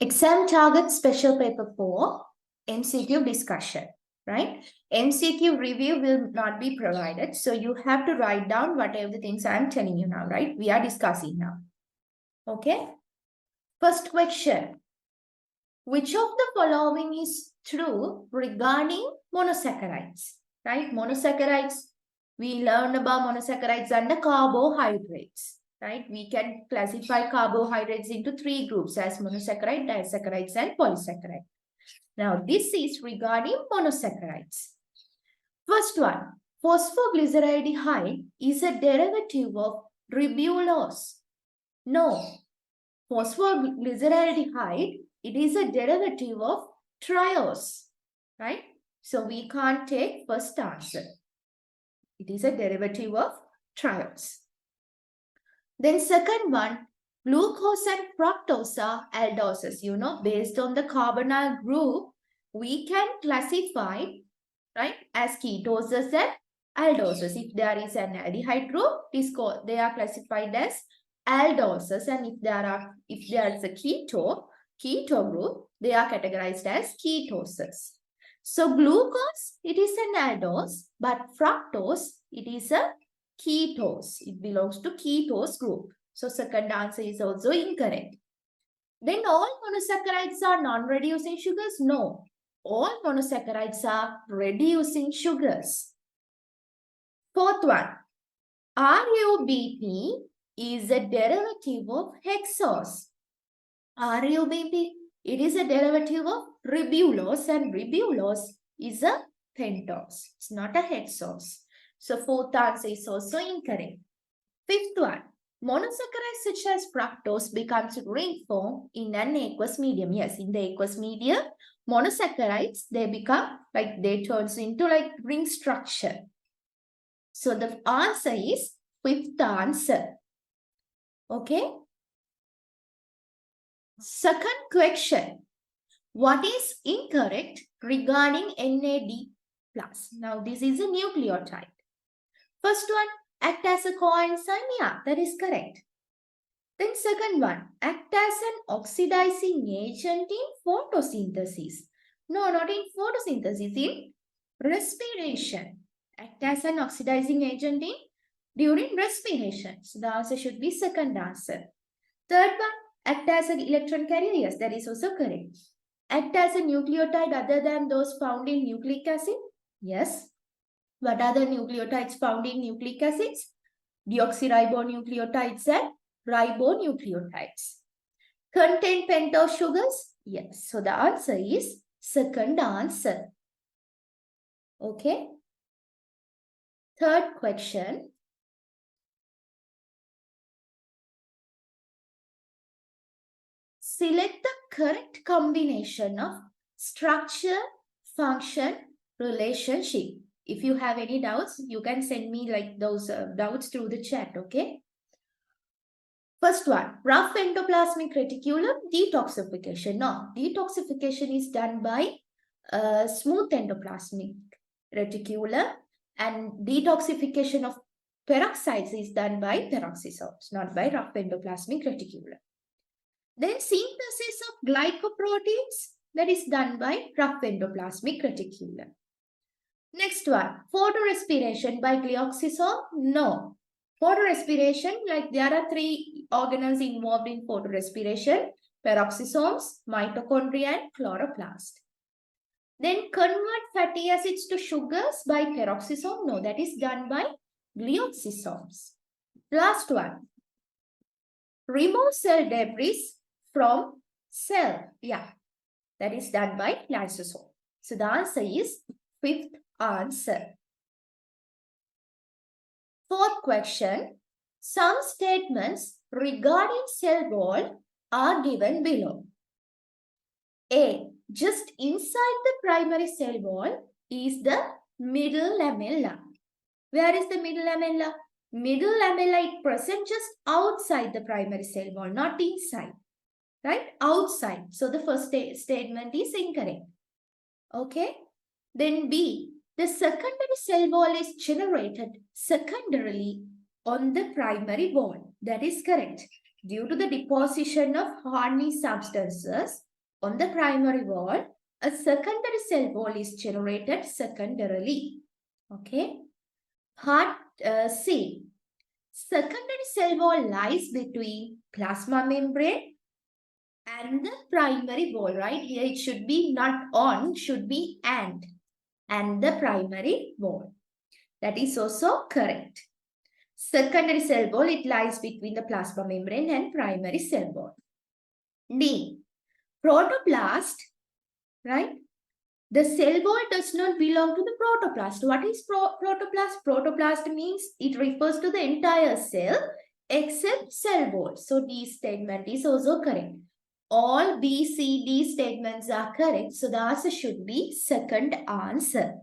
Exam target special paper 4, MCQ discussion, right? MCQ review will not be provided. So you have to write down whatever the things I'm telling you now, right? We are discussing now. Okay. First question. Which of the following is true regarding monosaccharides, right? Monosaccharides, we learned about monosaccharides under carbohydrates, right? We can classify carbohydrates into 3 groups as monosaccharide, disaccharides, and polysaccharide. Now, this is regarding monosaccharides. First one, phosphoglyceraldehyde is a derivative of ribulose. No, phosphoglyceraldehyde, it is a derivative of triose, right? So we can't take first answer. It is a derivative of triose. Then second one, glucose and fructose are aldoses. You know, based on the carbonyl group, we can classify, right, as ketoses and aldoses. If there is an aldehyde group, they are classified as aldoses, and if there is a keto group, they are categorized as ketoses. So glucose, it is an aldose, but fructose, it is a ketose. It belongs to ketose group. So second answer is also incorrect. Then all monosaccharides are non-reducing sugars? No. All monosaccharides are reducing sugars. Fourth one, RUBP is a derivative of hexose. RUBP, it is a derivative of ribulose, and ribulose is a pentose. It's not a hexose. So fourth answer is also incorrect. Fifth one, monosaccharides such as fructose becomes ring form in an aqueous medium. Yes, in the aqueous medium, monosaccharides, they turns into like ring structure. So the answer is fifth answer. Okay. Second question. What is incorrect regarding NAD+? Now this is a nucleotide. First one, act as a coenzyme. Yeah, that is correct. Then second one, act as an oxidizing agent in photosynthesis. No, not in photosynthesis, in respiration. Act as an oxidizing agent during respiration. So the answer should be second answer. Third one, act as an electron carrier. Yes, that is also correct. Act as a nucleotide other than those found in nucleic acid. Yes. What are the nucleotides found in nucleic acids? Deoxyribonucleotides and ribonucleotides. Contain pentose sugars? Yes. So the answer is second answer. Okay. Third question. Select the correct combination of structure, function, relationship. If you have any doubts, you can send me like those doubts through the chat, okay? First one, rough endoplasmic reticulum detoxification. No, detoxification is done by smooth endoplasmic reticulum, and detoxification of peroxides is done by peroxisomes, not by rough endoplasmic reticulum. Then synthesis of glycoproteins, that is done by rough endoplasmic reticulum. Next one, photorespiration by glyoxysome. No. Photorespiration, like there are 3 organelles involved in photorespiration: peroxisomes, mitochondria, and chloroplast. Then convert fatty acids to sugars by peroxisome. No, that is done by glyoxysomes. Last one, remove cell debris from cell. Yeah, that is done by lysosome. So the answer is fifth answer. Fourth question. Some statements regarding cell wall are given below. A. Just inside the primary cell wall is the middle lamella. Where is the middle lamella? Middle lamella is present just outside the primary cell wall, not inside. Right? Outside. So the first statement is incorrect. Okay. Then B. The secondary cell wall is generated secondarily on the primary wall. That is correct. Due to the deposition of horny substances, On the primary wall, a secondary cell wall is generated secondarily. Okay. Part C. Secondary cell wall lies between plasma membrane and the primary wall, right? Here it should be not on, should be and the primary wall. That is also correct. Secondary cell wall, it lies between the plasma membrane and primary cell wall. D. Protoplast, right? The cell wall does not belong to the protoplast. What is protoplast? Protoplast means it refers to the entire cell except cell wall. So D statement is also correct. All B, C, D statements are correct. So the answer should be second answer.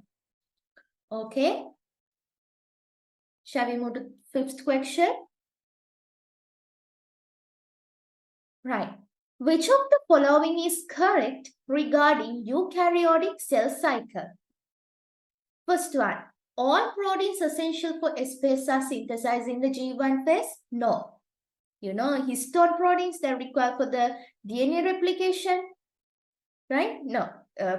Okay. Shall we move to fifth question? Right. Which of the following is correct regarding eukaryotic cell cycle? First one, all proteins essential for S-phase are synthesized in the G1 phase? No. You know, histone proteins that are required for the DNA replication, right? No.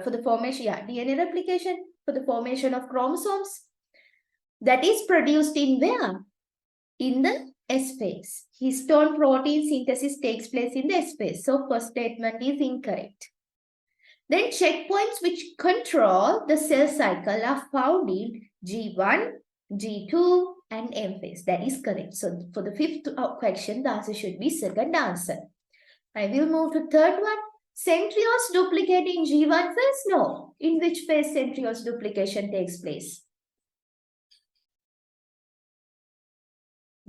For the formation, DNA replication, for the formation of chromosomes. That is produced in where? In the S phase. Histone protein synthesis takes place in the S phase. So first statement is incorrect. Then checkpoints which control the cell cycle are found in G1, G2 and M phase. That is correct. So for the fifth question, the answer should be second answer. I will move to third one. Centrioles duplicate in G1 phase? No. In which phase centrioles duplication takes place?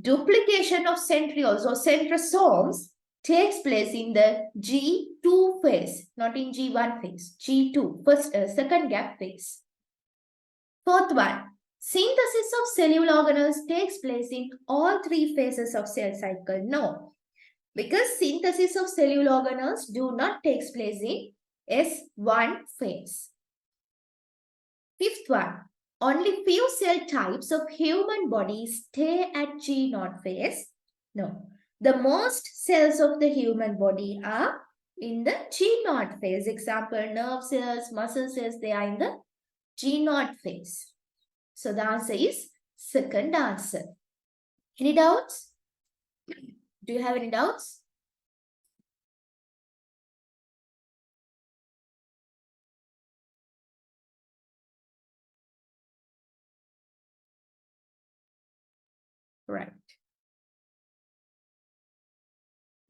Duplication of centrioles or centrosomes takes place in the G2 phase, not in G1 phase. G2, second gap phase. Fourth one, synthesis of cellular organelles takes place in all three phases of cell cycle. No, because synthesis of cellular organelles do not take place in S1 phase. Fifth one, only few cell types of human bodies stay at G0 phase. No, the most cells of the human body are in the G0 phase. Example, nerve cells, muscle cells, they are in the G0 phase. So the answer is second answer. Any doubts? Do you have any doubts? Right.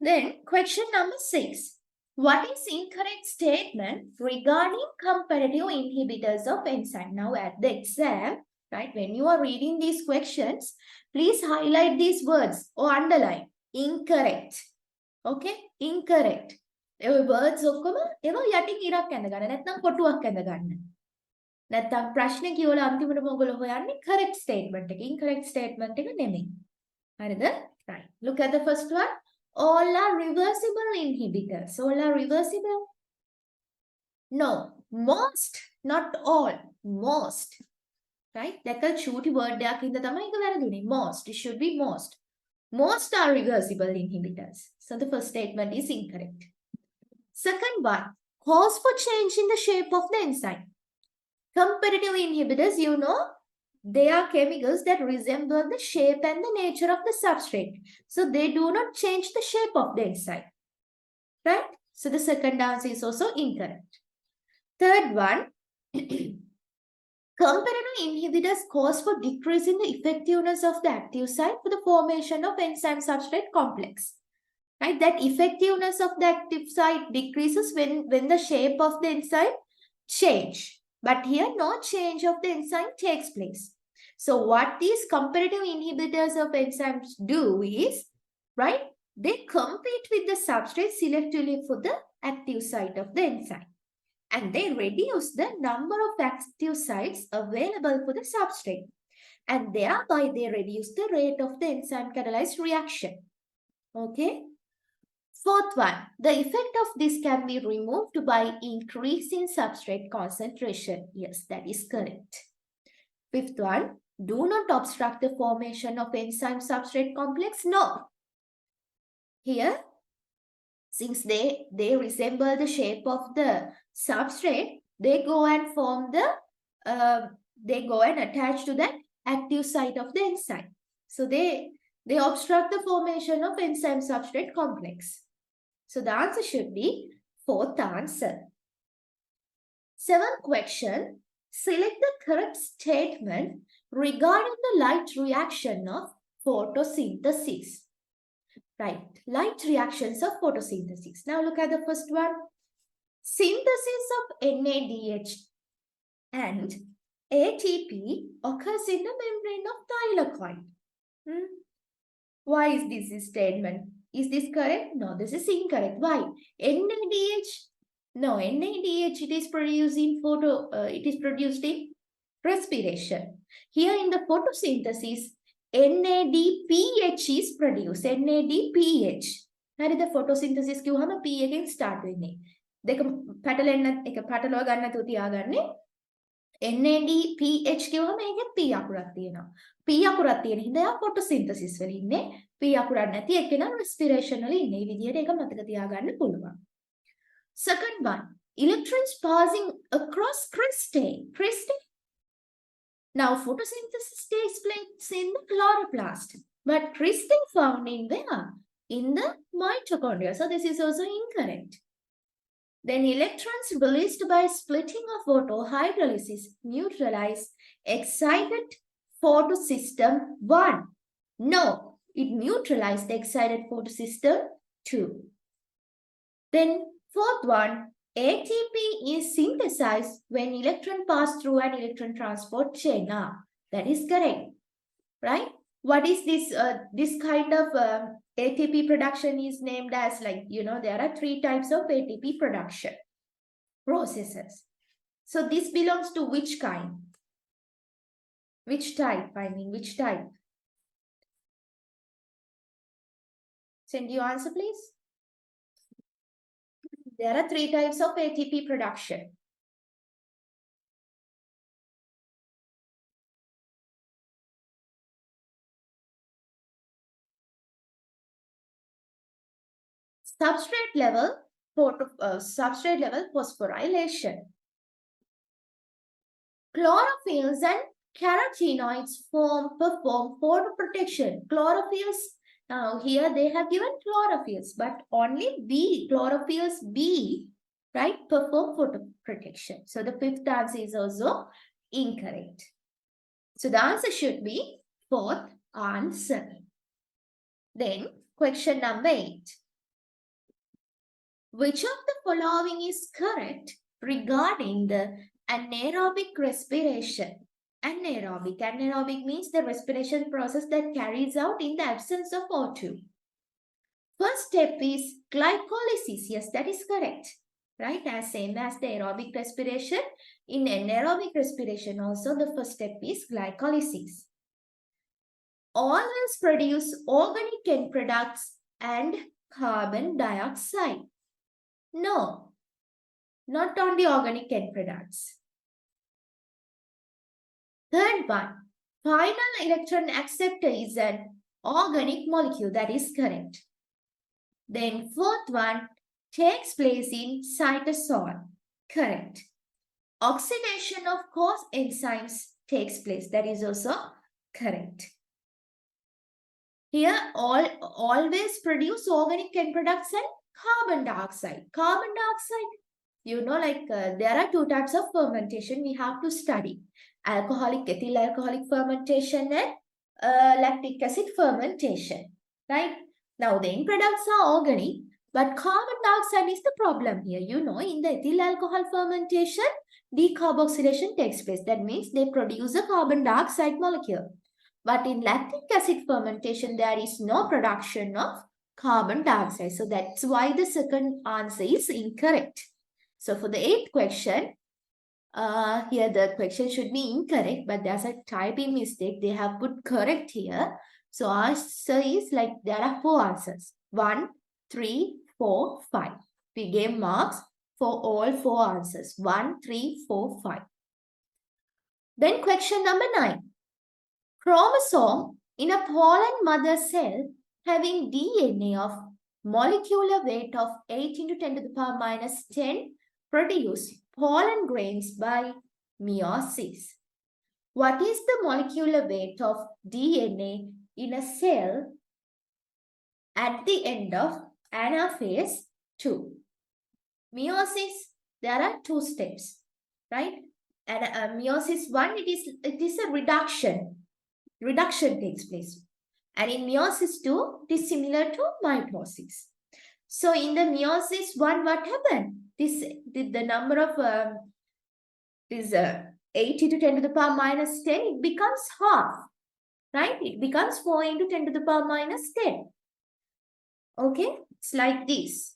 Then question number 6. What is incorrect statement regarding competitive inhibitors of enzyme? Now at the exam, right, when you are reading these questions, please highlight these words or underline. Incorrect. Okay? Incorrect. A words ඔක්කොම ඒවා යටින් ඉරක් ඇඳ ගන්න. නැත්නම් කොටුවක් ඇඳ ගන්න. නැත්නම් ප්‍රශ්න කියවලා අන්තිමට මොගොල්ලෝ හොයන්නේ correct statement එක. Incorrect statement එක නෙමෙයි. හරිද? Right. Look at the first one. All are reversible inhibitors. All are reversible? No. Most, not all. Most. Right? දැක චූටි word එකක් හින්දා තමයි ඒක වැරදුනේ. Most. It should be most. Most are reversible inhibitors. So the first statement is incorrect. Second one. Cause for change in the shape of the enzyme. Competitive inhibitors, you know, they are chemicals that resemble the shape and the nature of the substrate. So they do not change the shape of the enzyme. Right? So the second answer is also incorrect. Third one, competitive inhibitors cause for decrease in the effectiveness of the active site for the formation of enzyme substrate complex. Right? That effectiveness of the active site decreases when the shape of the enzyme change. But here no change of the enzyme takes place. So what these competitive inhibitors of enzymes do is, right, they compete with the substrate selectively for the active site of the enzyme. And they reduce the number of active sites available for the substrate. And thereby they reduce the rate of the enzyme catalyzed reaction. Okay. Fourth one, the effect of this can be removed by increasing substrate concentration. Yes, that is correct. Fifth one, do not obstruct the formation of enzyme substrate complex. No. Here, Since they resemble the shape of the substrate, they go and form the, they go and attach to that active site of the enzyme. So they obstruct the formation of enzyme substrate complex. So the answer should be fourth answer. Seventh question, select the correct statement regarding the light reaction of photosynthesis. Right, light reactions of photosynthesis. Now look at the first one. Synthesis of NADH and ATP occurs in the membrane of thylakoid. Why is this statement? Is this correct? No, this is incorrect. Why? NADH? No, NADH it is produced in respiration. Here in the photosynthesis, NADPH is produced. NADPH. හරිද photosynthesis කිව්වම P එකෙන් start වෙන්නේ. දෙක පැටලෙන්න එක පැටලව ගන්න නැතුව තියාගන්නේ. NADPH කිව්වම ඒකේ P අකුරක් තියෙනවා. P අකුරක් තියෙන හින්දා එයා photosynthesis වල ඉන්නේ. P අකුරක් නැති එකේන respiration වල ඉන්නේ. මේ විදිහට ඒක මතක තියාගන්න පුළුවන්. Second one, electrons passing across cristae. Cristae. Now, photosynthesis takes place in the chloroplast, but cristae found in where? In the mitochondria. So this is also incorrect. Then electrons released by splitting of photohydrolysis neutralize excited photosystem 1. No, it neutralized the excited photosystem 2. Then fourth one, ATP is synthesized when electron pass through an electron transport chain. That is correct, right? What is this? This kind of ATP production is named as, like, there are 3 types of ATP production processes. So this belongs to which kind? Which type? I mean, which type? Send your answer, please. There are 3 types of ATP production. Substrate level phosphorylation. Chlorophylls and carotenoids perform photoprotection. Chlorophylls, now here they have given chlorophylls, but only chlorophylls B, right, perform photoprotection. So the fifth answer is also incorrect. So the answer should be fourth answer. Then question number 8. Which of the following is correct regarding the anaerobic respiration? Anaerobic means the respiration process that carries out in the absence of O2. First step is glycolysis. Yes, that is correct. Right? As same as the aerobic respiration. In anaerobic respiration also the first step is glycolysis. Always produce organic end products and carbon dioxide. No, not only organic end products. Third one, final electron acceptor is an organic molecule. That is correct. Then fourth one takes place in cytosol. Correct. Oxidation of coarse enzymes takes place. That is also correct. Here, always produce organic end products and carbon dioxide. Carbon dioxide, there are 2 types of fermentation we have to study. Ethyl alcoholic fermentation and lactic acid fermentation. Right? Now, the end products are organic, but carbon dioxide is the problem here. In the ethyl alcohol fermentation, decarboxylation takes place. That means they produce a carbon dioxide molecule. But in lactic acid fermentation, there is no production of carbon dioxide. So that's why the second answer is incorrect. So for the 8th question, here the question should be incorrect, but there's a typing mistake. They have put correct here. So answer is there are 4 answers. 1, 3, 4, 5. We gave marks for all 4 answers. 1, 3, 4, 5. Then question number 9. Chromosome in a pollen mother cell having DNA of molecular weight of 8 into 10 to the power minus 10 produce pollen grains by meiosis. What is the molecular weight of DNA in a cell at the end of anaphase 2? Meiosis, there are 2 steps, right? And meiosis 1, it is a reduction. Reduction takes place. And in meiosis 2, it is similar to mitosis. So in the meiosis 1, what happened? The number of this 80 to 10 to the power minus 10, it becomes half, right? It becomes 4 into 10 to the power minus 10. Okay, it's like this.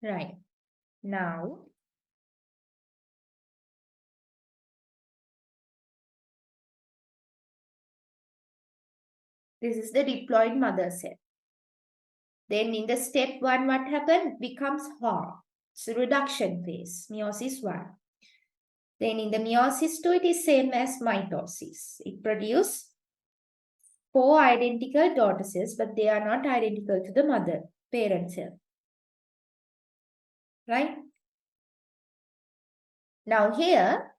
Right. Now, this is the diploid mother cell. Then in the step 1, what happened? Becomes half. It's a reduction phase, meiosis 1. Then in the meiosis 2, it is same as mitosis. It produces 4 identical daughter cells, but they are not identical to the mother, parent cell. Right? Now here,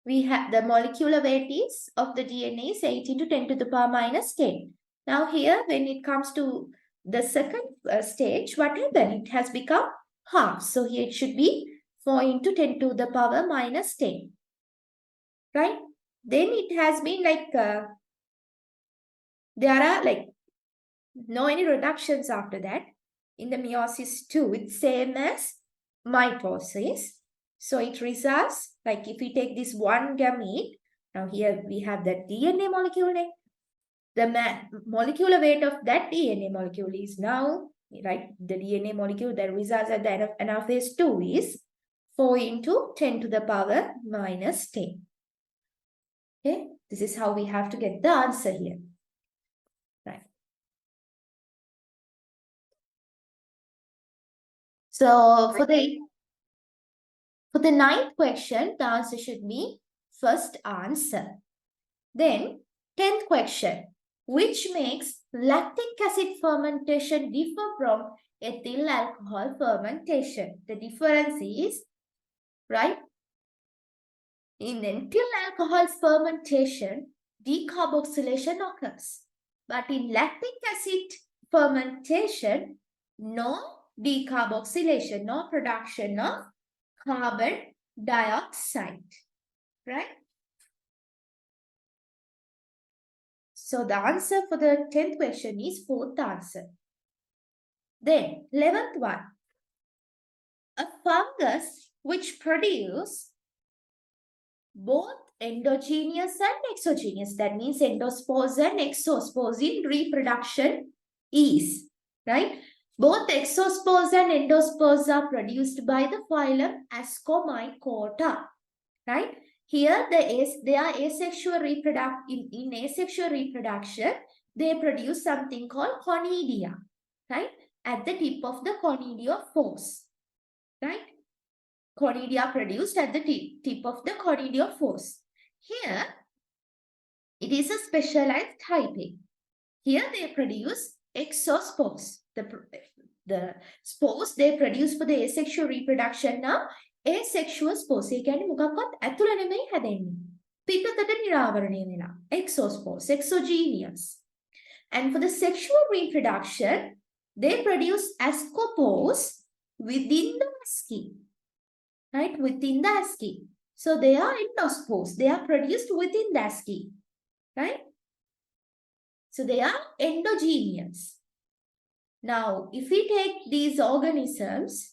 we have the molecular weight is of the DNA is 8 into 10 to the power minus 10. Now here, when it comes to the second stage, what happened? It has become half. So here it should be 4 into 10 to the power minus 10. Right? Then it has been like, there are like no any reductions after that. In the meiosis 2, it's same as mitosis. So it results, like if we take this one gamete, now here we have that DNA molecule name. The molecular weight of that DNA molecule is now, right, the DNA molecule that results at the end of anaphase 2 is 4 into 10 to the power minus 10. Okay, this is how we have to get the answer here. Right. So for the 9th question, the answer should be first answer. Then 10th question, which makes lactic acid fermentation differ from ethyl alcohol fermentation? The difference is, right, in ethyl alcohol fermentation, decarboxylation occurs. But in lactic acid fermentation, no decarboxylation, no production of carbon dioxide, right? So the answer for the 10th question is 4th answer. Then 11th one, a fungus which produce both endogenous and exogenous, that means endospores and exospores in reproduction is, right? Both exospores and endospores are produced by the phylum Ascomycota, right? Here they are asexual in asexual reproduction, they produce something called conidia, right? At the tip of the conidiophores, right? Conidia produced at the tip of the conidiophores. Here, it is a specialized typing. Here they produce exospores. The spores they produce for the asexual reproduction now, asexual spores. ඒ කියන්නේ මොකක්වත් ඇතුළ නෙමෙයි හැදෙන්නේ. පිටතට නිරාවරණය වෙලා. Exospores, exogenous. And for the sexual reproduction, they produce ascospores within the asci. Right, within the asci. So they are endospores. They are produced within the asci. Right? So they are endogenous. Now, if we take these organisms,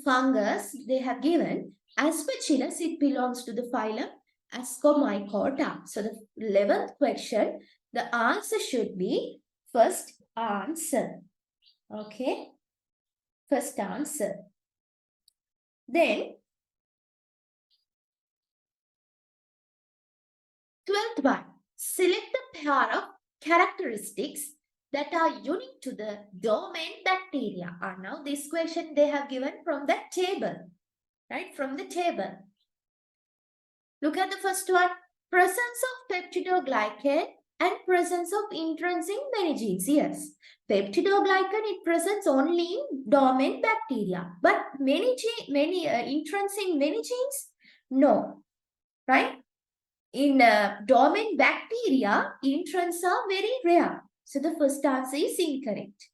fungus they have given. Aspergillus, it belongs to the phylum Ascomycota. So the 11th question, the answer should be first answer. Okay, first answer. Then 12th one, select the pair of characteristics that are unique to the domain bacteria. Now this question they have given from the table, right? From the table. Look at the first one, presence of peptidoglycan and presence of intrinsic many genes. Yes, peptidoglycan it presents only in domain bacteria, but intrinsic many genes, no, right? In domain bacteria, introns are very rare. So the first answer is incorrect.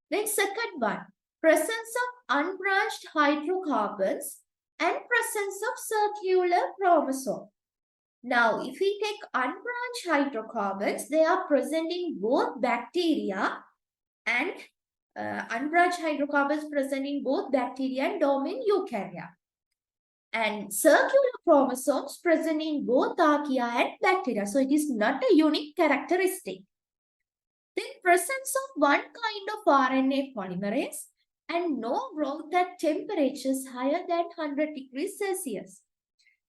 Then second one, presence of unbranched hydrocarbons and presence of circular chromosome. Now, if we take unbranched hydrocarbons, they are present in both bacteria and unbranched hydrocarbons present in both bacteria and domain eukarya. And circular chromosomes present in both archaea and bacteria. So it is not a unique characteristic. Then presence of one kind of RNA polymerase and no growth at temperatures higher than 100 degrees Celsius.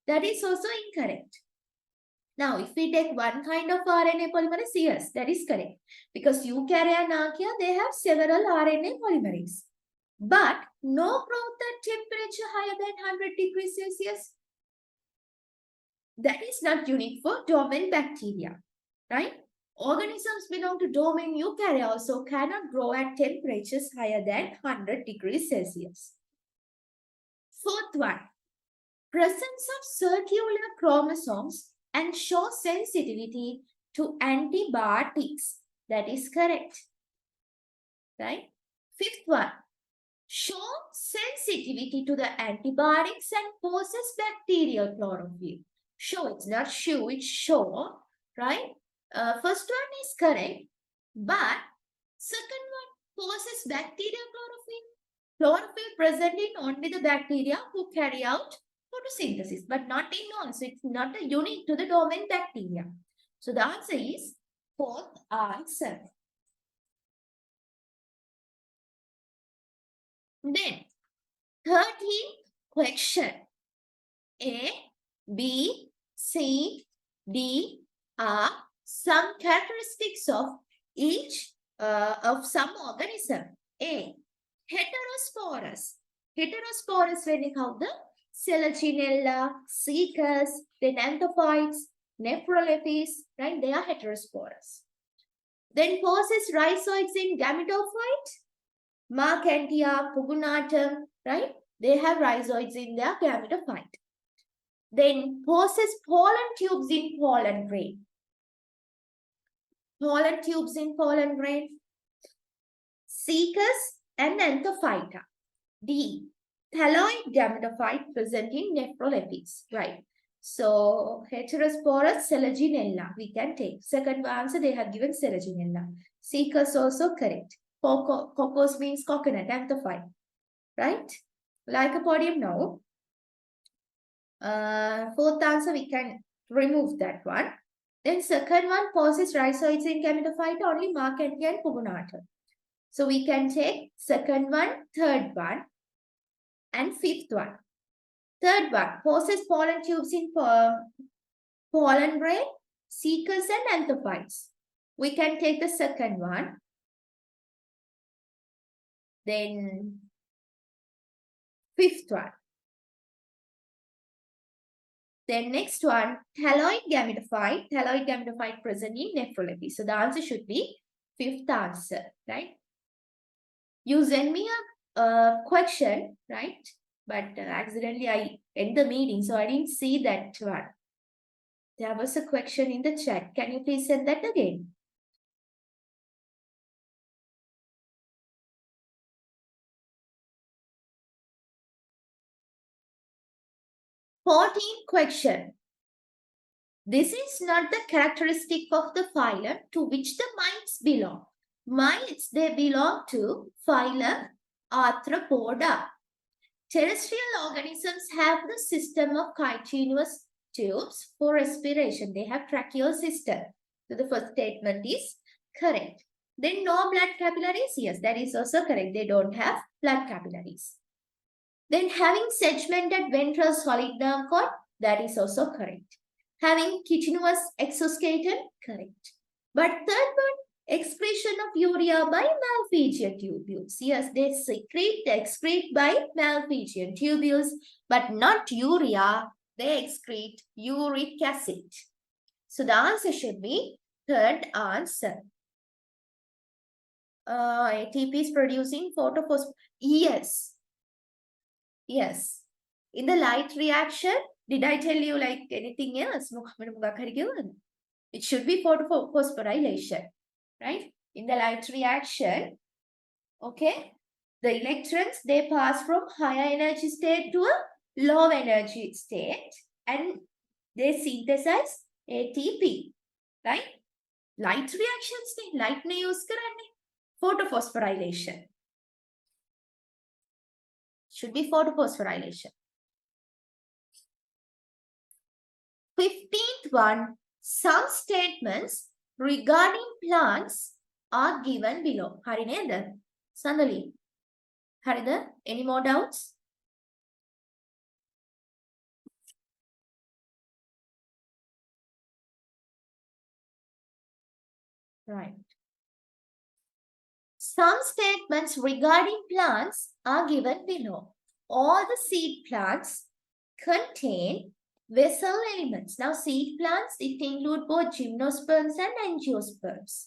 That is also incorrect. Now, if we take one kind of RNA polymerase, yes, that is correct. Because eukarya and archaea, they have several RNA polymerase. But no growth at temperature higher than 100 degrees Celsius. That is not unique for domain bacteria, right? Organisms belong to domain eukarya also cannot grow at temperatures higher than 100 degrees Celsius. Fourth one, presence of circular chromosomes and show sensitivity to antibiotics. That is correct, right? Fifth one, show sensitivity to the antibiotics and possess bacterial chlorophyll. Show, it's not show, it's show, right? First one is correct, but second one possess bacterial chlorophyll. Chlorophyll present in only the bacteria who carry out photosynthesis, but not in all. So it's not a unique to the domain bacteria. So the answer is fourth answer. Then 13th question. A, B, C, D are some characteristics of each of some organism. A, heterosporous. Heterosporous when you count the Selaginella, Coccus, then Anthophytes, Nephrolepis, right? They are heterosporous. Then possess rhizoids in gametophyte, Marcantia, Pugunatum, right? They have rhizoids in their gametophyte. Then possess pollen tubes in pollen grain. Pollen tubes in pollen grain. Coccus and Anthophyta. D, thalloid gametophyte present in Nephrolepis, right? So heterosporous Selaginella we can take. Second answer they have given Selaginella. Coccus also correct. Coccus means coconut, Anthophyte, right? Lycopodium, no. Fourth answer we can remove that one. Then second one possess rhizoids in gametophyte only Marcantia and Pugunatum. So we can take second one, third one, and fifth one. Third one, possess pollen tubes in pollen grain, Coccus and Anthophytes. We can take the second one. Then fifth one. Then next one, thalloid gametophyte present in Nephrolepis. So the answer should be fifth answer, right? You send me a question, right? But accidentally I end the meeting, so I didn't see that one. There was a question in the chat. Can you please send that again? Fourteenth question. This is not the characteristic of the phylum to which the mites belong. Mites, they belong to phylum Arthropoda. Terrestrial organisms have the system of chitinous tubes for respiration. They have tracheal system. So the first statement is correct. Then no blood capillaries. Yes, that is also correct. They don't have blood capillaries. Then having segmented ventral solid nerve cord. That is also correct. Having chitinous exoskeleton. Correct. But third one, excretion of urea by Malpighian tubules. Yes, they excrete by Malpighian tubules, but not urea. They excrete uric acid. So the answer should be third answer. ATP is producing photophosphorus. Yes. Yes. In the light reaction, did I tell you like anything else? It should be phosphorylation, right? In the light reaction, okay, the electrons, they pass from higher energy state to a low energy state and they synthesize ATP, right? Light reactions, light ne use karane. Photophosphorylation. Should be photophosphorylation. 15th one, some statements regarding plants are given below. Hari neda? Sandali. Harida, any more doubts? Right. Some statements regarding plants are given below. All the seed plants contain vessel elements. Now, seed plants, it include both gymnosperms and angiosperms.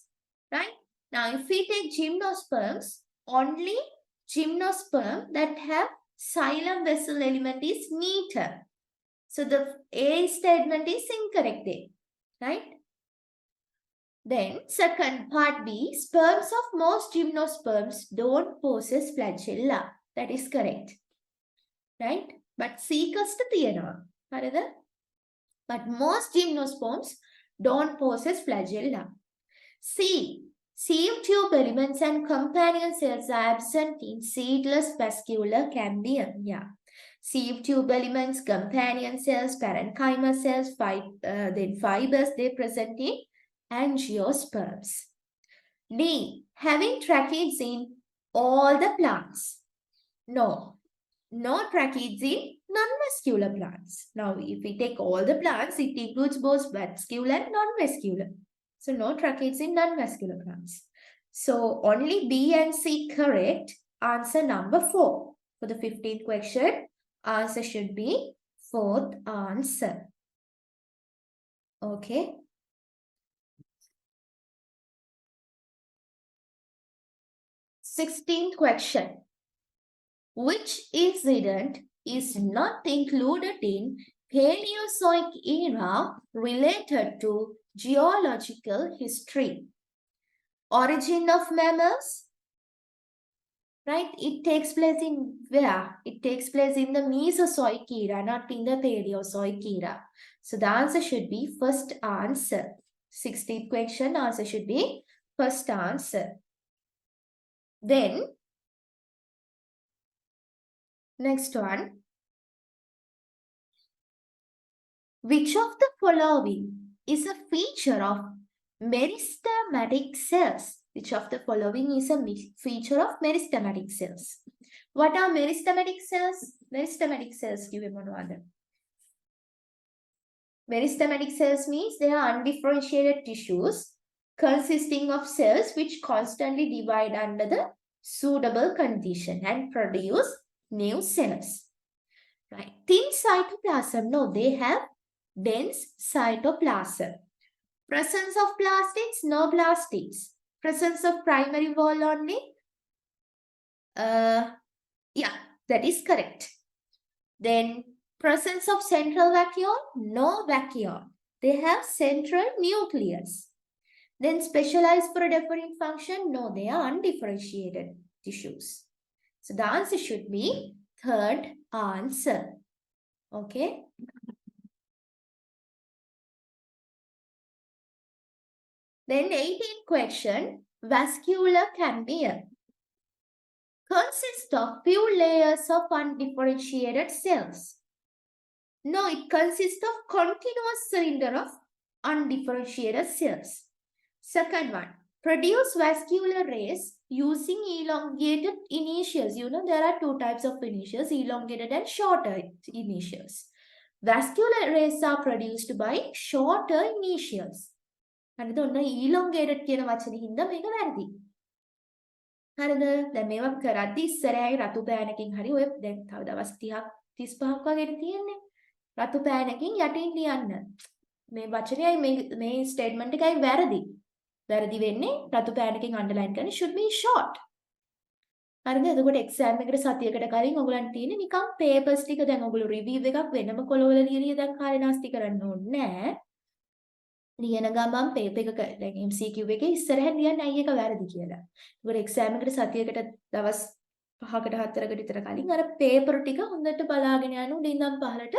Right? Now, if we take gymnosperms, only gymnosperm that have xylem vessel element is neater. So, the A statement is incorrect there. Right? Then, second part B, sperms of most gymnosperms don't possess flagella. That is correct. Right? But C කස්ට තියෙනවා. හරිද? But most gymnosperms don't possess flagella. C. Sieve tube elements and companion cells are absent in seedless vascular cambium. Yeah. Sieve tube elements, companion cells, parenchyma cells, then fibers, they present in angiosperms. D. Having tracheids in all the plants. No. No tracheids in non-vascular plants. Now, if we take all the plants, it includes both vascular and non-vascular. So, no tracheids in non-vascular plants. So, only B and C correct. Answer number 4. For the 15th question, answer should be 4th answer. Okay. Sixteenth question. Which incident is not included in Paleozoic era related to geological history? Origin of mammals? Right? It takes place in where? It takes place in the Mesozoic era, not in the Paleozoic era. So the answer should be first answer. 16th question, answer should be first answer. Then, next one. Which of the following is a feature of meristematic cells? Which of the following is a feature of meristematic cells? What are meristematic cells? Meristematic cells give one other. Meristematic cells means they are undifferentiated tissues consisting of cells which constantly divide under the suitable condition and produce new cells. Right? Thin cytoplasm, no, they have dense cytoplasm. Presence of plastids, no plastids. Presence of primary wall only. Yeah, that is correct. Then presence of central vacuole, no vacuole. They have central nucleus. Then specialized for a different function, no, they are undifferentiated tissues. So the answer should be third answer. Okay. Then 18th question, vascular cambium. consists of few layers of undifferentiated cells. No, it consists of continuous cylinder of undifferentiated cells. Second one, produce vascular rays using elongated initials. You know, there are two types of initials, elongated and shorter initials. Vascular rays are produced by shorter initials. හරිද? ඔන්න elongated කියන වචනේ හින්දා මේක වැරදි. හරිද? දැන් මේවා කරද්දි ඉස්සරහේ රතු පෑනකින් හරි ඔය දැන් තව දවස් 30ක් 35ක් වගේ තියෙන්නේ. රතු පෑනකින් යටින් ලියන්න. මේ වචනයයි මේ ස්ටේට්මන්ට් එකයි වැරදි. වැරදි වෙන්නේ රතු පෑනකින් අන්ඩර්ලයින් කරන්නේ should be short. හරිද? එතකොට එක්සෑම් එකට සතියකට කලින් ඔයගලන්ට තියෙන්නේ නිකන් පේපර්ස් ටික දැන් ඔයගොල්ලෝ රිවිව් එකක් වෙනම කොළවල ලියලා දැන් කාලේ නාස්ති කරන්න ඕනේ නැහැ. ලියන ගමන් පේපර් එක දැන් MCQ එකේ ඉස්සරහින් ලියන්න අය එක වැරදි කියලා. ඒකට එක්සෑම් එකට සතියකට දවස් 5කට 4කට විතර කලින් අර පේපර් ටික හොඳට බලාගෙන යන්න උඩින් ඉඳන් පහළට.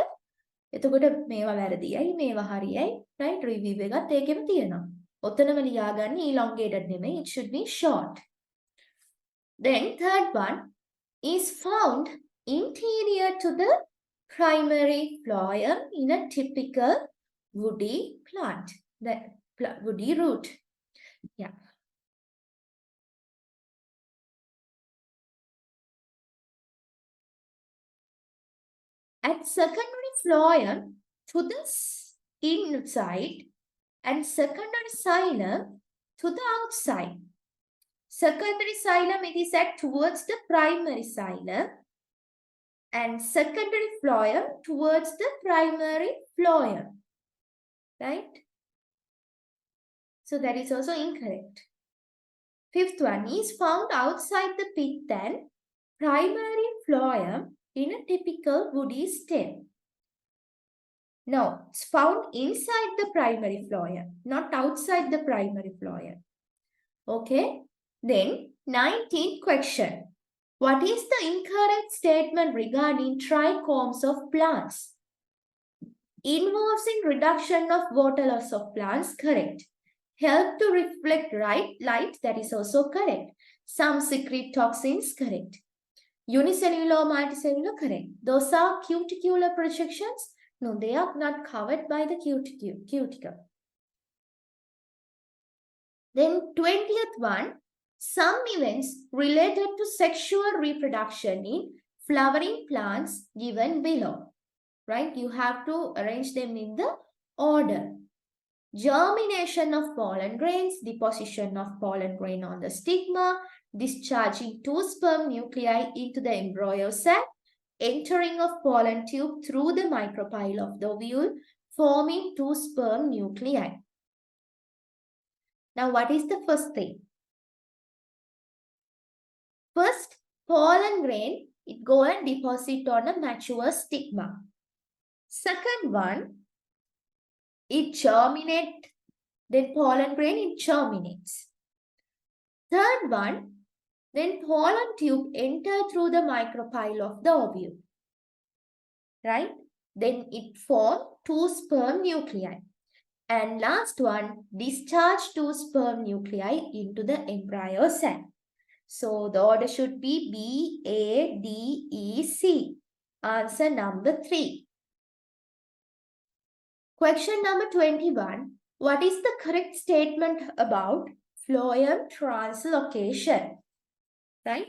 එතකොට මේවා වැරදියයි මේවා හරියයි right රිවිව් එකත් ඒකෙම තියෙනවා. ඔතනම ලියාගන්න elongated නෙමෙයි, it should be short. Then third one is found interior to the primary phloem in a typical woody plant, the woody root. Yeah. At secondary phloem to the inside and secondary xylem to the outside. Secondary xylem, it is at towards the primary xylem and secondary phloem towards the primary phloem. Right? So that is also incorrect. Fifth one is found outside the pith and primary phloem in a typical woody stem. No, it's found inside the primary phloem, not outside the primary phloem. Okay. Then 19th question. What is the incorrect statement regarding trichomes of plants? Involves in reduction of water loss of plants, correct. Help to reflect light, that is also correct. Some secrete toxins, correct. Unicellular, multicellular, correct. Those are cuticular projections. No, they are not covered by the cuticle. Then 20th one, some events related to sexual reproduction in flowering plants given below. Right? You have to arrange them in the order. Germination of pollen grains, deposition of pollen grain on the stigma, discharging two sperm nuclei into the embryo sac, entering of pollen tube through the micropyle of the ovule, forming two sperm nuclei. Now, what is the first thing? First, pollen grain, it go and deposit on a mature stigma. Second one, it germinate, then pollen grain, it germinates. Third one, then pollen tube enter through the micropyle of the ovule. Right? Then it form two sperm nuclei. And last one, discharge two sperm nuclei into the embryo sac. So the order should be B, A, D, E, C. Answer number 3. Question number 21. What is the correct statement about phloem translocation? Right?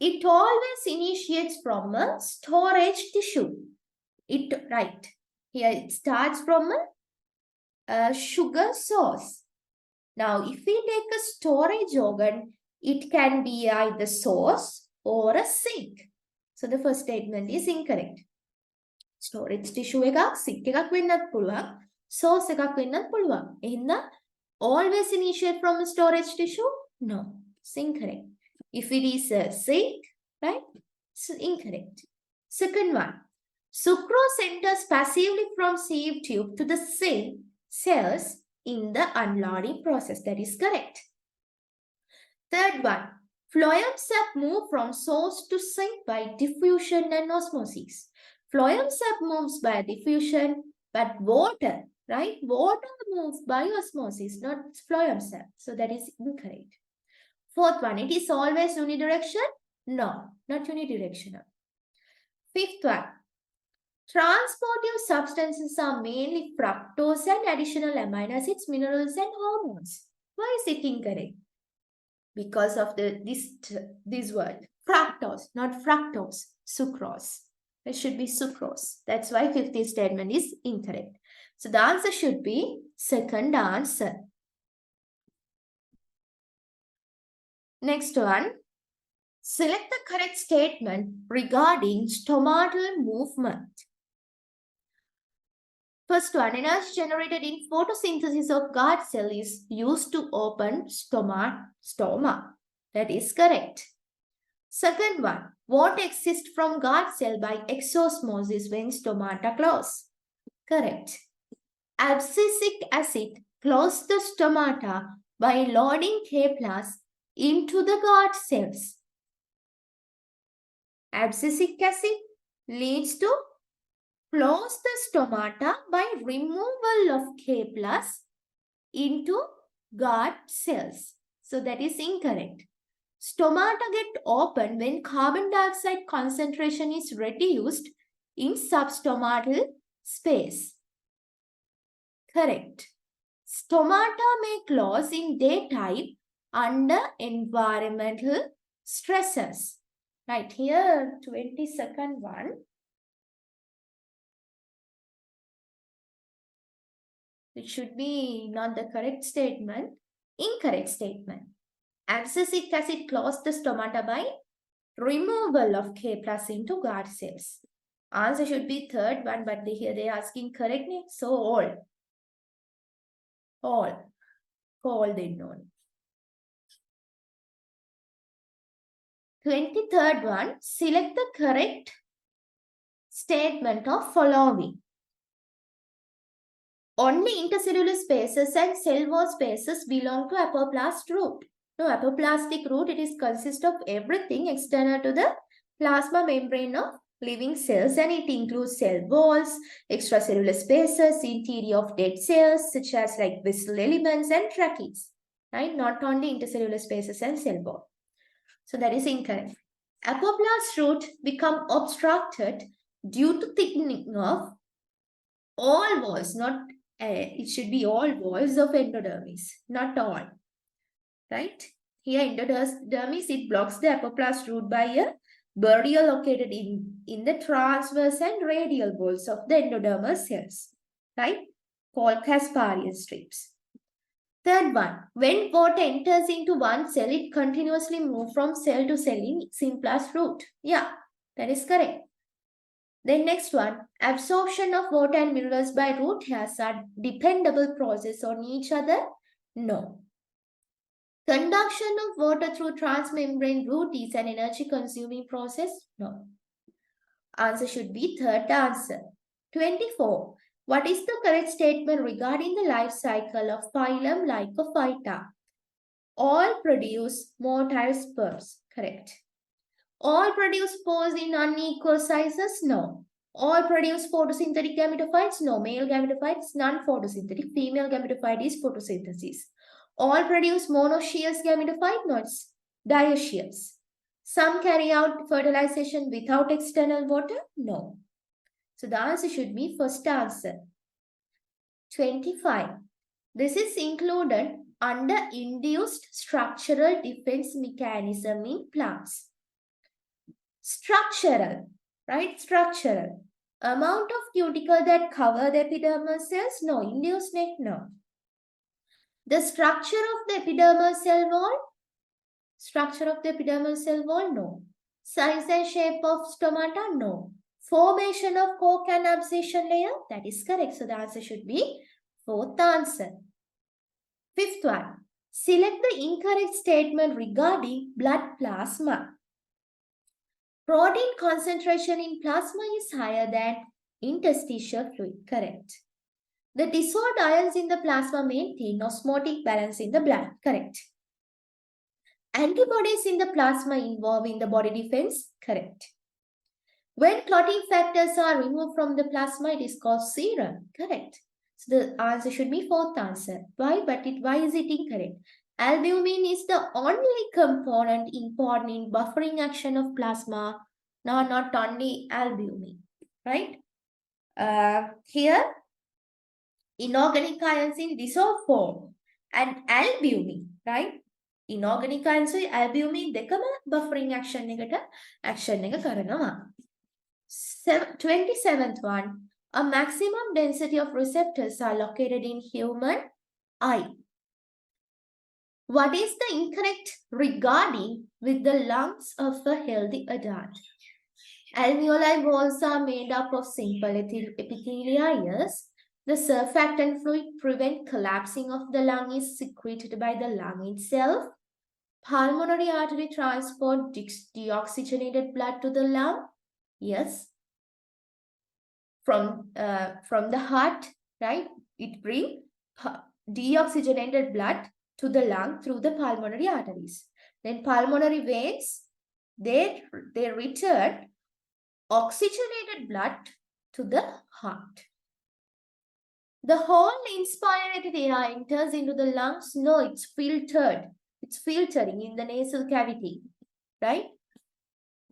It always initiates from a storage tissue. Right. Here it starts from a sugar source. Now, if we take a storage organ, it can be either source or a sink. So the first statement is incorrect. Storage tissue එකක් sink එකක් වෙන්නත් පුළුවන්, source එකක් වෙන්නත් පුළුවන්. එහෙනම් always initiate from a storage tissue? No, it's incorrect. If it is a sink, right? It's incorrect. Second one, sucrose enters passively from sieve tube to the cells in the unloading process. That is correct. Third one, phloem sap move from source to sink by diffusion and osmosis. Phloem sap moves by diffusion, but water, right? Water moves by osmosis, not phloem sap. So that is incorrect. Fourth one, it is always unidirectional? No, not unidirectional. Fifth one, transportive substances are mainly fructose and additional amino acids, minerals, and hormones. Why is it incorrect? Because of this word, fructose, not fructose, sucrose. It should be sucrose. That's why 50th statement is incorrect. So the answer should be second answer. Next one. Select the correct statement regarding stomatal movement. First one, energy generated in photosynthesis of guard cell is used to open stoma. That is correct. Second one, water exists from guard cell by exosmosis when stomata close. Correct. Abscisic acid closes the stomata by loading K+ into the guard cells. Abscisic acid leads to close the stomata by removal of K+ into guard cells. So that is incorrect. Stomata get open when carbon dioxide concentration is reduced in substomatal space. Correct. Stomata may close in daytime under environmental stresses. Right here, 22nd one. It should be not the correct statement, incorrect statement. Abscisic acid closes the stomata by removal of K+ into guard cells. Answer should be third one, but here they are asking correctly. So all they know. 23rd one, select the correct statement of following. Only intercellular spaces and cell wall spaces belong to apoplast root. No, apoplastic root, it is consist of everything external to the plasma membrane of living cells, and it includes cell walls, extracellular spaces, interior of dead cells such as like vessel elements and trachees, right? Not only intercellular spaces and cell wall. So that is incorrect. Apoplast root become obstructed due to thickening of all walls, not it should be all walls of endodermis, not all, right? Here endodermis, it blocks the apoplast root by a barrier located in the transverse and radial walls of the endodermal cells, right? Called Casparian strips. Third one, when water enters into one cell, it continuously moves from cell to cell in symplast root. Yeah, that is correct. Then next one, absorption of water and minerals by root hairs are dependable process on each other? No. Conduction of water through transmembrane root is an energy consuming process? No. Answer should be third answer. 24. What is the correct statement regarding the life cycle of phylum Lycophyta? All produce motile spores. Correct. All produce spores in unequal sizes? No. All produce photosynthetic gametophytes? No. Male gametophytes, non-photosynthetic. Female gametophyte is photosynthesis. All produce monoecious gametophyte? No, it's dioecious. Some carry out fertilization without external water? No. So the answer should be first answer. 25. This is included under induced structural defense mechanism in plants. Structural, right? Structural. Amount of cuticle that cover the epidermal cells? No. Induced net? No. The structure of the epidermal cell wall? Structure of the epidermal cell wall? No. Size and shape of stomata? No. Formation of cork and abscission layer? That is correct. So the answer should be fourth answer. Fifth one. Select the incorrect statement regarding blood plasma. Protein concentration in plasma is higher than interstitial fluid. Correct. The dissolved ions in the plasma maintain osmotic balance in the blood. Correct. Antibodies in the plasma involved in the body defense. Correct. When clotting factors are removed from the plasma, it is called serum. Correct. So the answer should be fourth answer. Why? Why is it incorrect? Albumin is the only component important in buffering action of plasma. No, not only albumin, right? Here, inorganic ions in dissolved form and albumin, right? Inorganic ions albumin දෙකම buffering action එකට කරනවා. 27th one, a maximum density of receptors are located in human eye. What is the incorrect regarding with the lungs of a healthy adult? Alveoli walls are made up of simple epithelial. The surfactant fluid prevents collapsing of the lung is secreted by the lung itself. Pulmonary artery transport deoxygenated blood to the lung. Yes. From the heart, right? It brings deoxygenated blood to the lung through the pulmonary arteries. Then pulmonary veins, they return oxygenated blood to the heart. The whole inspired air enters into the lungs. No, it's filtered. It's filtering in the nasal cavity, right?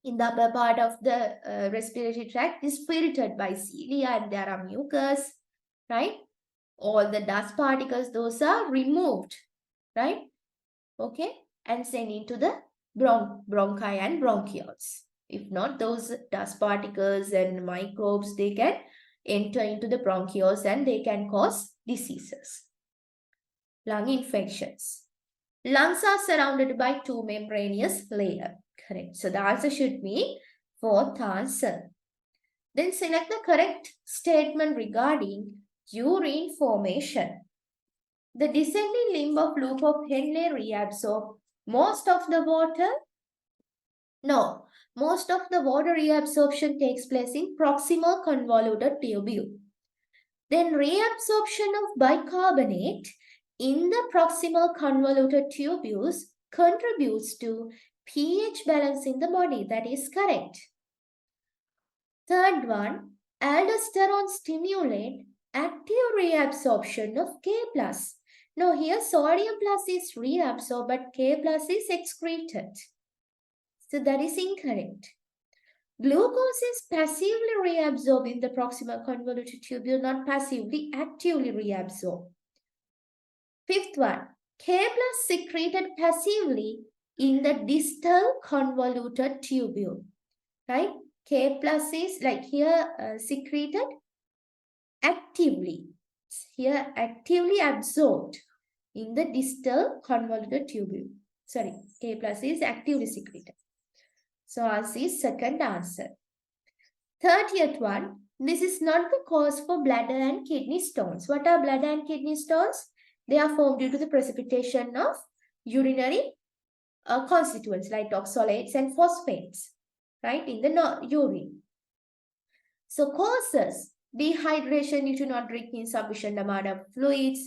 In the upper part of the respiratory tract is filtered by cilia and there are mucus, right? All the dust particles, those are removed, right? Okay, and sent into the bronchi and bronchioles. If not, those dust particles and microbes, they can enter into the bronchioles and they can cause diseases. Lung infections. Lungs are surrounded by two membranous layers. Correct. So the answer should be fourth answer. Then select the correct statement regarding urine formation. The descending limb of loop of Henle reabsorb most of the water. No, most of the water reabsorption takes place in proximal convoluted tubule. Then reabsorption of bicarbonate in the proximal convoluted tubules contributes to pH balance in the body. That is correct. Third one, aldosterone stimulate active reabsorption of K+. No, here sodium plus is reabsorbed, but K plus is excreted. So that is incorrect. Glucose is passively reabsorbed in the proximal convoluted tubule, not passively, actively reabsorbed. Fifth one, K plus secreted passively in the distal convoluted tubule, right? K plus is like here secreted actively. Here actively absorbed in the distal convoluted tubule. Sorry, K plus is actively secreted. So answer is second answer. 30th one, this is not the cause for bladder and kidney stones. What are bladder and kidney stones? They are formed due to the precipitation of urinary constituents like oxalates and phosphates, right, in the urine. So causes dehydration due to not drinking sufficient amount of fluids,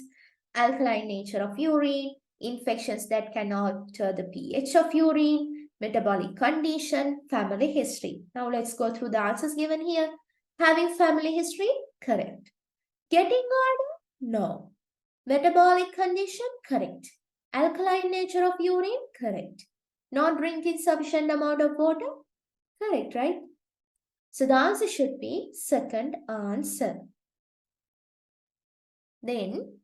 alkaline nature of urine, infections that can alter the pH of urine, metabolic condition, family history. Now let's go through the answers given here. Having family history, correct. Getting older, no. Metabolic condition, correct. Alkaline nature of urine, correct. Not drinking sufficient amount of water, correct, right? So the answer should be second answer. Then,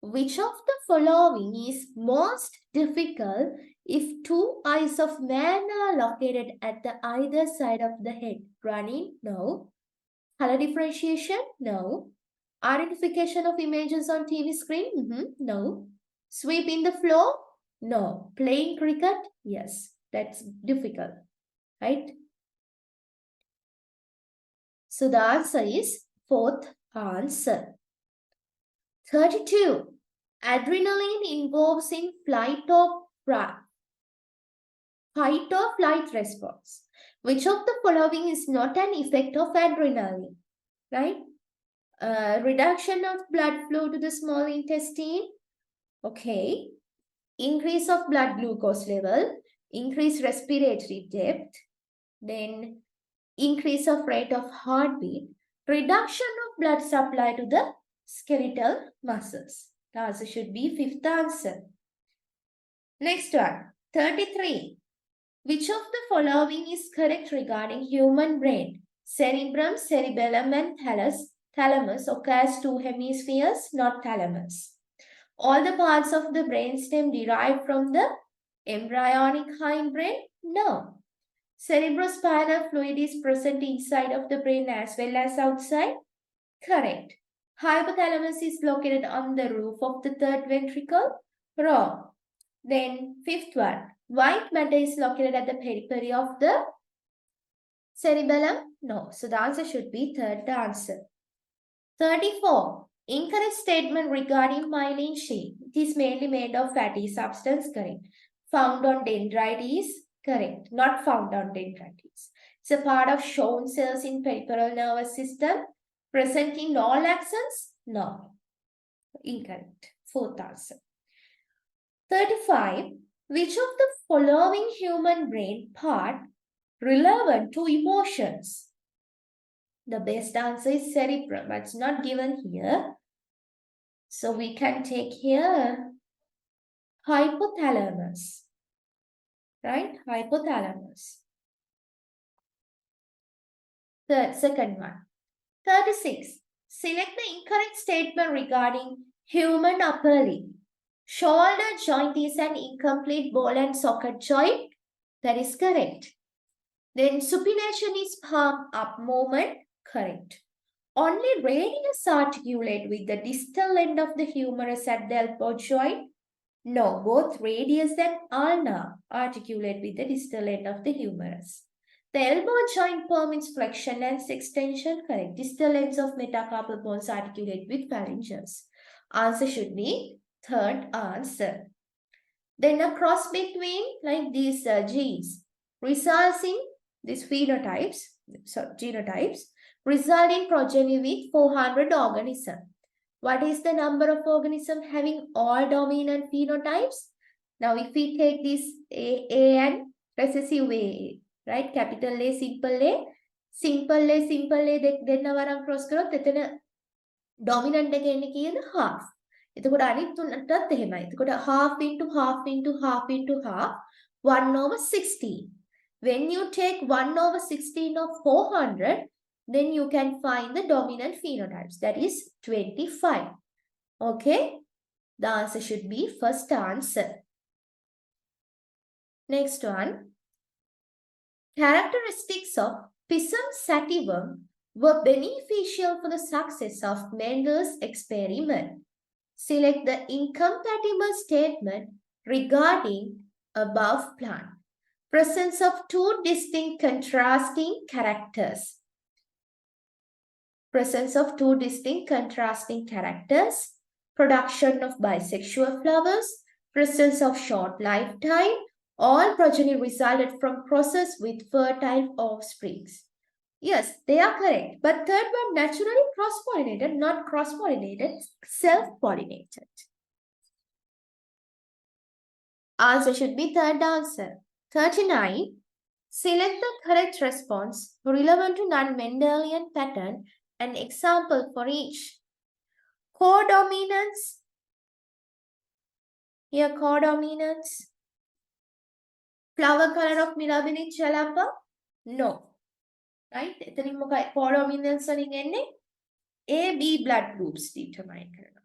which of the following is most difficult if two eyes of man are located at the either side of the head? Running? No. Color differentiation? No. Identification of images on TV screen? No. Sweeping the floor? No. Playing cricket? Yes. That's difficult, right? So the answer is fourth answer. 32. Adrenaline involves in fight or flight response. Which of the following is not an effect of adrenaline? Right? Reduction of blood flow to the small intestine. Okay. Increase of blood glucose level. Increase respiratory depth. Then increase of rate of heartbeat. Reduction of blood supply to the skeletal muscles. The answer should be fifth answer. Next one, 33. Which of the following is correct regarding human brain? Cerebrum, cerebellum, and thalamus occurs two hemispheres, not thalamus. All the parts of the brainstem derived from the embryonic hindbrain? No. Cerebrospinal fluid is present inside of the brain as well as outside? Correct. Hypothalamus is located on the roof of the third ventricle? Wrong. Then fifth one. White matter is located at the periphery of the cerebellum? No. So the answer should be third answer. 34. Incorrect statement regarding myelin sheath. It is mainly made of fatty substance. Correct. Found on dendrites. Correct. Not found on dendrites. It's a part of Schwann cells in peripheral nervous system. Present in all axons? No. Incorrect. Fourth answer. 35. Which of the following human brain part relevant to emotions? The best answer is cerebrum, but it's not given here. So we can take here hypothalamus, right? Hypothalamus. The second one. 36. Select the incorrect statement regarding human upper limb. Shoulder joint is an incomplete ball and socket joint. That is correct. Then supination is palm up movement. Correct. Only radius articulate with the distal end of the humerus at the elbow joint. No, both radius and ulna articulate with the distal end of the humerus. The elbow joint permits flexion and extension. Correct. Distal ends of metacarpal bones articulate with phalanges. Answer should be third answer. Then a cross between like these genes results in these genotypes result in progeny with 400 organisms. What is the number of organisms having all dominant phenotypes? Now, if we take this A and recessive A, right? Capital A, simple A, then our cross growth, then dominant again half. එතකොට අනිත් තුනටත් එහෙමයි. එතකොට half into half into half into half 1 over 16. When you take 1 over 16 of 400, then you can find the dominant phenotypes. That is 25. Okay? The answer should be first answer. Next one. Characteristics of Pisum sativum were beneficial for the success of Mendel's experiment. Select the incompatible statement regarding above plant. Presence of two distinct contrasting characters. Presence of two distinct contrasting characters. Production of bisexual flowers. Presence of short lifetime. All progeny resulted from process with fertile offsprings. Yes, they are correct. But third one, naturally cross-pollinated, not cross-pollinated, self-pollinated. Answer should be third answer. 39. Select the correct response relevant to non-Mendelian pattern and example for each. Codominance. Here, codominance. Flower color of Mirabilis jalapa? No. Right? එතනින් මොකයි codominance වලින් එන්නේ A B blood groups determine කරනවා.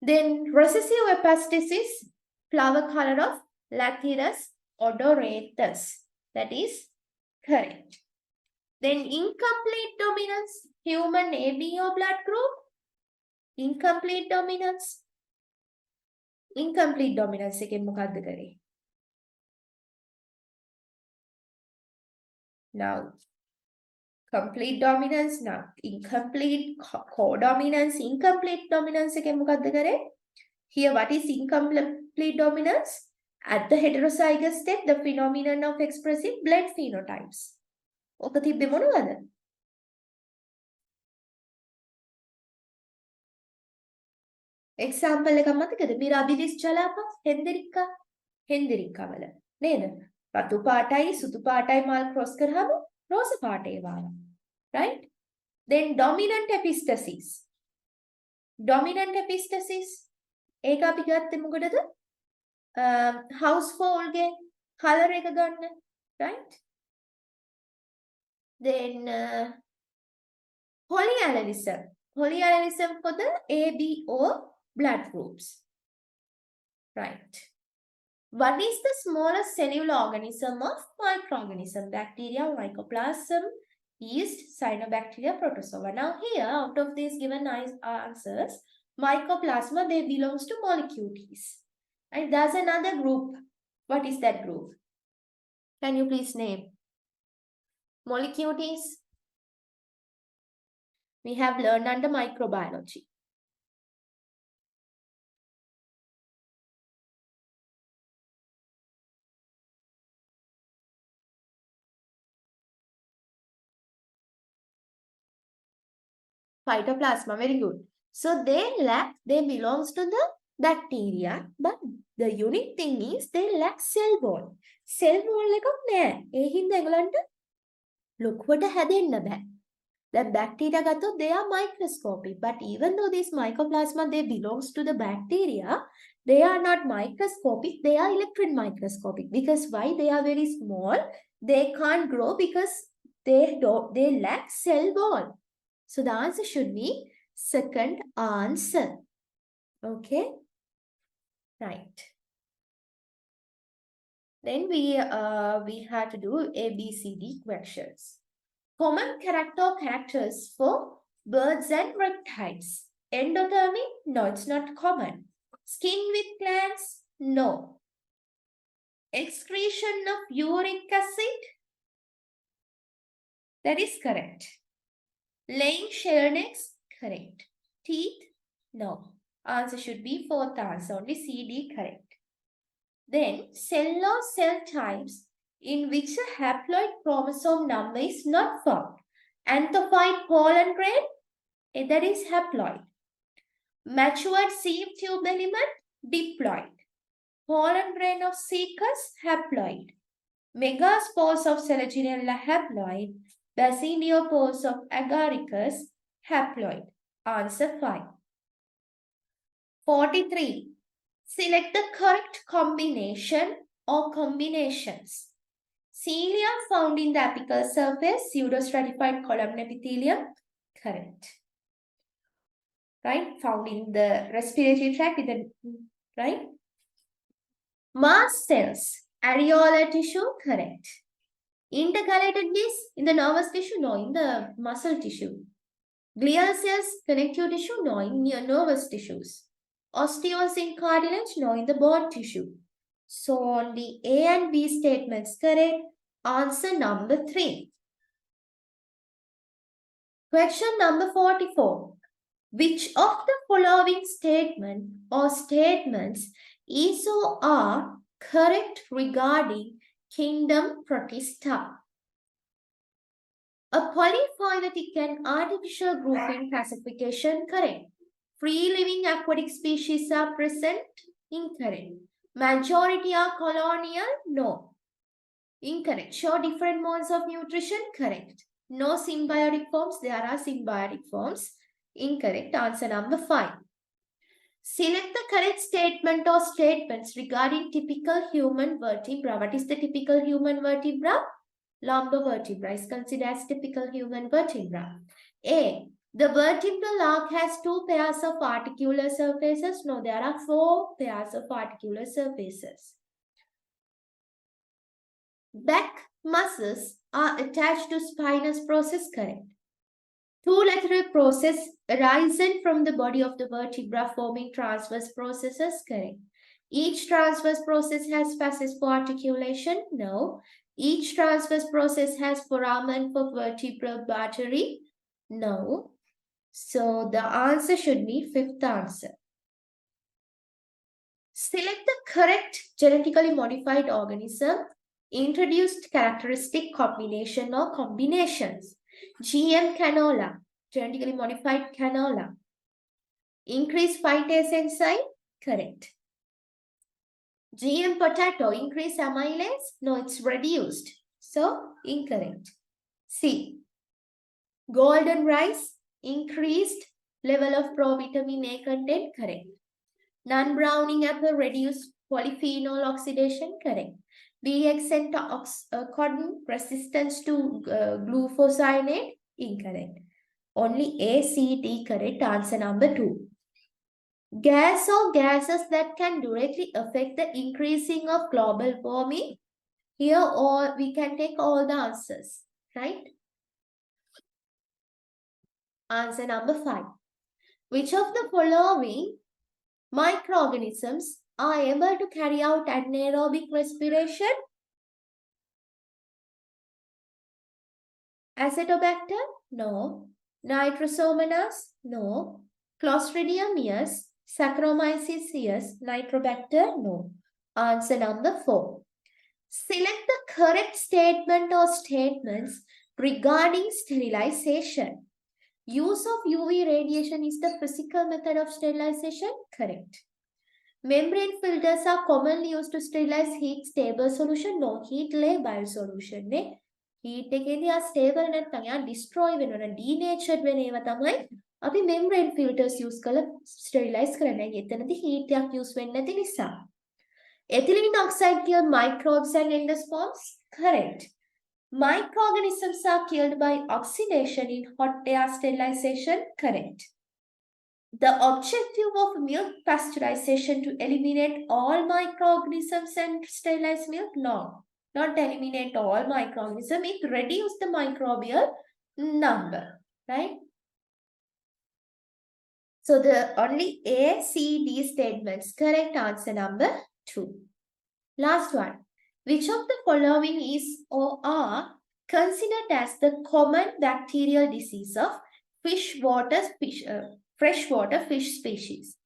Then recessive epistasis, flower color of Lathyrus odoratus. That is correct. Then incomplete dominance, human ABO blood group. Incomplete dominance. Incomplete dominance එකෙන් මොකක්ද කරේ? Now, complete dominance, now incomplete codominance, incomplete dominance එකෙන් මොකක්ද කරේ? Here, what is incomplete dominance? At the heterozygous step, the phenomenon of expressing blend phenotypes. ඔක තිබ්බේ මොනවද? Example එකක් මතකද? Mirabilis jalapa, hendrika වල නේද? රතු පාටයි සුදු පාටයි මල් cross කරාම රෝස පාට ඒවා. Right? Then dominant epistasis. Dominant epistasis. ඒක අපි ගත්තේ මොකටද? household ge color එක ගන්න, right? Then polyanelism. Polyanelism for the ABO blood groups, right? What is the smallest cellular organism of microorganism? Bacteria, mycoplasm, yeast, cyanobacteria, protozoa. Now here, out of these given answers, mycoplasma, they belongs to molecules. And there's another group. What is that group? Can you please name? Molecules. We have learned under microbiology. Phytoplasma, very good. So they belongs to the bacteria, but the unique thing is they lack cell wall. Cell wall එකක් නැහැ. ඒ හින්දා ඒගොල්ලන්ට ලොකුවට හැදෙන්න බෑ. The bacteria ගත්තොත් they are microscopic, but even though these mycoplasma they belongs to the bacteria, they are not microscopic, they are electron microscopic. Because why? They are very small, they can't grow because they lack cell wall. So the answer should be second answer. Okay, right. Then we have to do ABCD questions. Common characters for birds and reptiles. Endothermy? No, it's not common. Skin with glands? No. Excretion of uric acid? That is correct. Laying shell eggs? Correct. Teeth? No. Answer should be fourth answer. Only C, D correct. Then cell or cell types in which a haploid chromosome number is not found. Anthophyte pollen grain, that is haploid. Matured sieve tube element, diploid. Pollen grain of Caecus, haploid. Megaspores of Selaginella, haploid. Basidiopores of Agaricus, haploid. Answer 5. 43. Select the correct combination or combinations. Cilia found in the apical surface, pseudostratified column epithelium, correct. Right? Found in the respiratory tract, right? Mast cells, areolar tissue, correct. Intercalated disc in the nervous tissue, no, in the muscle tissue. Glial cells, connective tissue, no, in nervous tissues. Osteols in cartilage, no, in the bone tissue. So only A and B statements correct. Answer number 3. Question number 44. Which of the following statement or statements is or are correct regarding kingdom Protista? A polyphyletic and artificial grouping classification correct. Free living aquatic species are present, incorrect. Majority are colonial, no. Incorrect. Show different modes of nutrition, correct. No symbiotic forms, there are symbiotic forms. Incorrect. Answer number 5. Select the correct statement or statements regarding typical human vertebra. What is the typical human vertebra? Lumbar vertebra is considered as typical human vertebra. A. The vertebral arc has 2 pairs of articular surfaces. No, there are 4 pairs of articular surfaces. Back muscles are attached to spinous process, correct. 2 lateral processes arisen from the body of the vertebra forming transverse processes, correct. Each transverse process has facets for articulation, no. Each transverse process has foramen for vertebral artery, no. So the answer should be 5th answer. Select the correct genetically modified organism, introduced characteristic combination or combinations. GM canola, genetically modified canola. Increased phytase enzyme, correct. GM potato, increased amylase, no, it's reduced. So, incorrect. C. Golden rice, increased level of provitamin A content, correct. Non-browning apple, reduced Polyphenol oxidation, correct. BX and cotton resistance to glufosinate, incorrect. Only A, C, D, correct. Answer number 2. Gas or gases that can directly affect the increasing of global warming. Here, all we can take all the answers, right? Answer number 5. Which of the following microorganisms are able to carry out anaerobic respiration? Acetobacter? No. Nitrosomonas? No. Clostridium? Yes. Saccharomyces? Yes. Nitrobacter? No. Answer number 4. Select the correct statement or statements regarding sterilization. Use of UV radiation is the physical method of sterilization? Correct. Membrane filters are commonly used to sterilize heat-stable solution. No, heat-labile solution. Heat එකේදී ආ stable නැත්නම් යා destroy වෙනවා denatured වෙන ඒවා තමයි අපි membrane filters use කරලා sterilize කරන්නේ. එතනදී heat එකක් use වෙන්නේ නැති නිසා. Ethylene oxide kills microbes and endosperms? Correct. Microorganisms are killed by oxidation in hot air sterilization? Correct. The objective of milk pasteurization to eliminate all microorganisms and sterilize milk? No, not eliminate all microorganisms. It reduce the microbial number, right? So the only A, C, D statements. Correct answer number 2. Last one. Which of the following is or are considered as the common bacterial disease of freshwater fish species?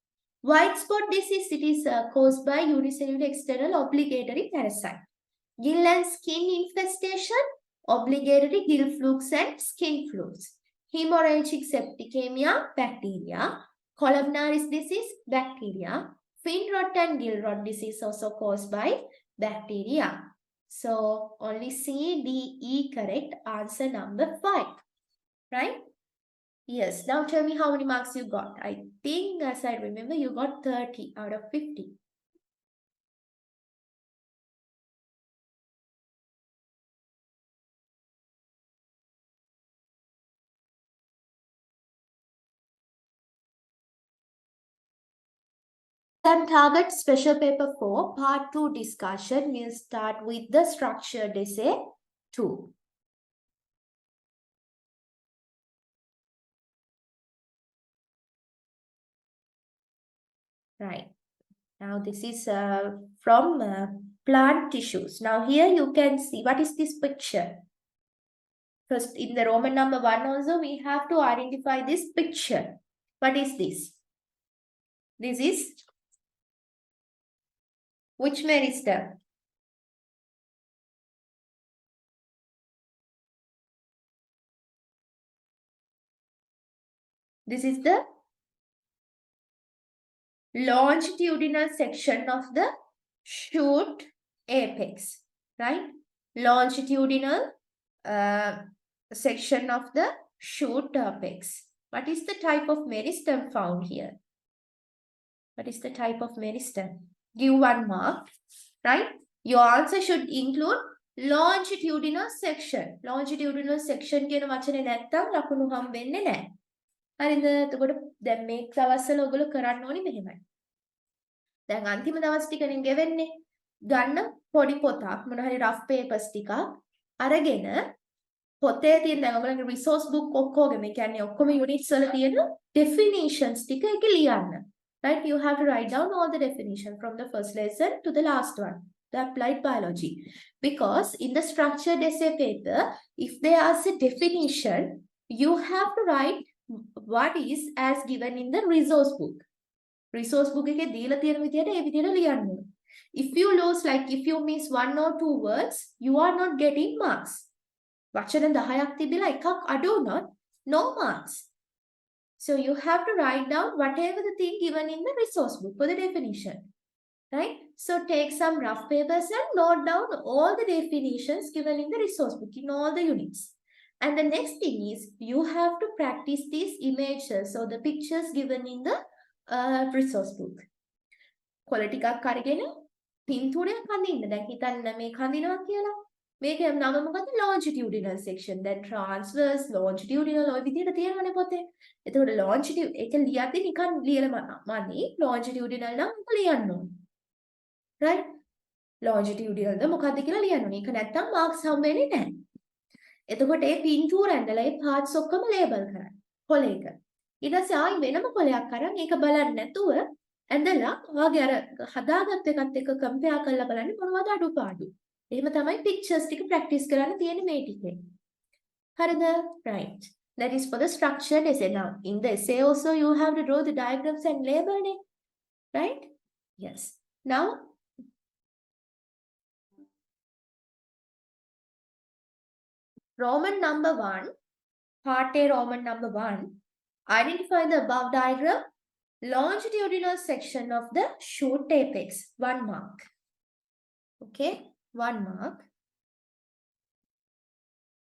White spot disease, it is caused by unicellular external obligatory parasite. Gill and skin infestation, obligatory gill flukes and skin flukes. Hemorrhagic septicemia, bacteria. Columnaris disease, bacteria. Fin rot and gill rot disease also caused by bacteria. So only C, D, E correct. Answer number 5. Right? Yes. Now tell me how many marks you got. I think, as I remember, you got 30 out of 50. Then target special paper 4, part 2 discussion. We'll start with the structured essay 2. Right. Now this is from plant tissues. Now here you can see what is this picture. First, in the Roman number 1 also, we have to identify this picture. What is this? This is which meristem? This is the longitudinal section of the shoot apex, right? Longitudinal section of the shoot apex. What is the type of meristem found here? What is the type of meristem? Give 1 mark, right? Your answer should include longitudinal section. Longitudinal section කියන වචනේ නැත්තම් ලකුණු හම්බෙන්නේ නැහැ. හරිද? එතකොට දැන් මේ දවස්වල ඔයගොල්ලෝ කරන්න ඕනි මෙහෙමයි. දැන් අන්තිම දවස් ටිකනේ ගෙවෙන්නේ. ගන්න පොඩි පොතක් මොන හරි rough papers ටිකක් අරගෙන පොතේ තියෙන දැන් ඔයගොල්ලන්ගේ resource book ඔක්කොගෙම ඒ කියන්නේ ඔක්කොම units වල තියෙන definitions ටික එක ලියන්න. Right? You have to write down all the definition from the first lesson to the last one, the applied biology. Because in the structured essay paper, if there is a definition, you have to write what is as given in the resource book. Resource book එකේ දීලා තියෙන විදියට ඒ විදියට ලියන්න ඕනේ. If you lose, like if you miss 1 or 2 words, you are not getting marks. වචන 10ක් තිබිලා එකක් අඩු වුණොත් no marks. So you have to write down whatever the thing given in the resource book for the definition, right? So take some rough papers and note down all the definitions given in the resource book in all the units. And the next thing is you have to practice these images or the pictures given in the resource book. Quality එකක් අරගෙන පින්තූරයක් අඳින්න. දැන් හිතන්න මේක අඳිනවා කියලා. මේකේ නම මොකද්ද? longitudinal section. දැන් transverse, longitudinal ඔය විදිහට තියෙනවනේ පොතේ. එතකොට longitudinal ඒක ලියද්දි නිකන් ලියලා මනි longitudinal නම් ඒක ලියන්න ඕනේ. right? longitudinal ද මොකද්ද කියලා ලියන්න ඕනේ. ඒක නැත්තම් මාක්ස් හම්බ වෙන්නේ නැහැ. එතකොට මේ පින්තූර ඇඳලා මේ parts ඔක්කොම label කරන්න. කොලයක. ඊට පස්සේ ආයි වෙනම කොලයක් අරන් ඒක බලන්න නැතුව ඇඳලා ඔයාගේ අර හදාගත්ත එකත් එක්ක කම්පෙයාර් කරලා බලන්න මොනවද අඩුපාඩු. එහෙම තමයි pictures ටික practice කරන්න තියෙන්නේ මේ ටිකේ. හරිද? Right. That is for the structured essay. Now, in the essay also you have to draw the diagrams and label it. Right? Yes. Now, Roman number 1, part A, Roman number 1. Identify the above diagram. Longitudinal section of the shoot apex. 1 mark. Okay, 1 mark.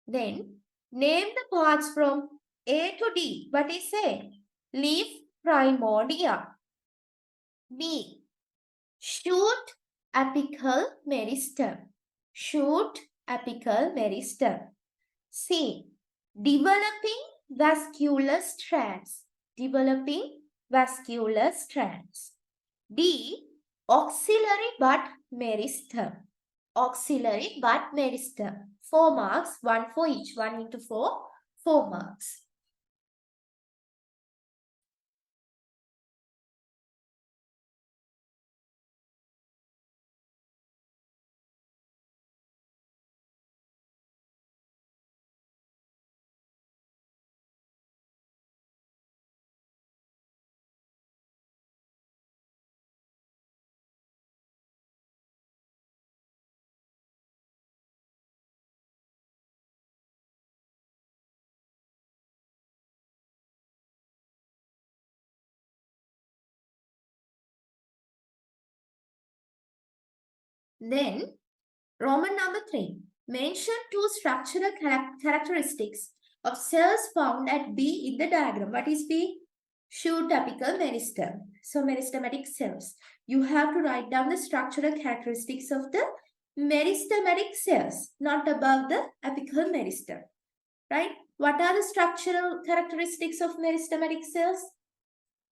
Then, name the parts from A to D. What is A? Leaf primordia. B. Shoot apical meristem. Shoot apical meristem. C. Developing vascular strands. Developing vascular strands. D. Auxiliary bud meristem. Auxiliary bud meristem. 4 marks, 1 for each. 1 into 4, 4 marks. Then, Roman number 3. Mention 2 structural characteristics of cells found at B in the diagram. What is B? Shoot apical meristem. So, meristematic cells. You have to write down the structural characteristics of the meristematic cells, not above the apical meristem. Right? What are the structural characteristics of meristematic cells?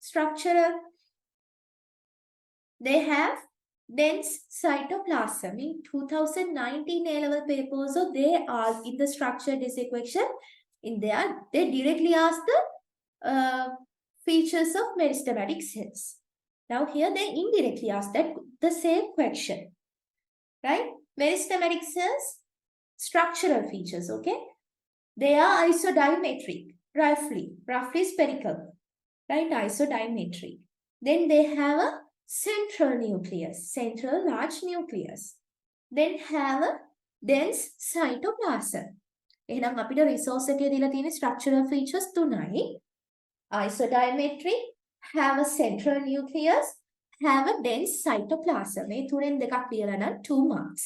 Structural. They have dense cytoplasm. In 2019 A-level paper, so they are in the structured disequation. In there, they directly ask the features of meristematic cells. Now here they indirectly ask that the same question, right? Meristematic cells, structural features, okay? They are isodiametric, roughly spherical, right? Isodiametric. Then they have a central nucleus, central large nucleus. Then have a dense cytoplasm. එහෙනම් අපිට resource එකේ දීලා තියෙන structural features තුනයි. Isodiametric, have a central nucleus, have a dense cytoplasm. මේ තුනෙන් දෙකක් ලියලා නම් 2 marks.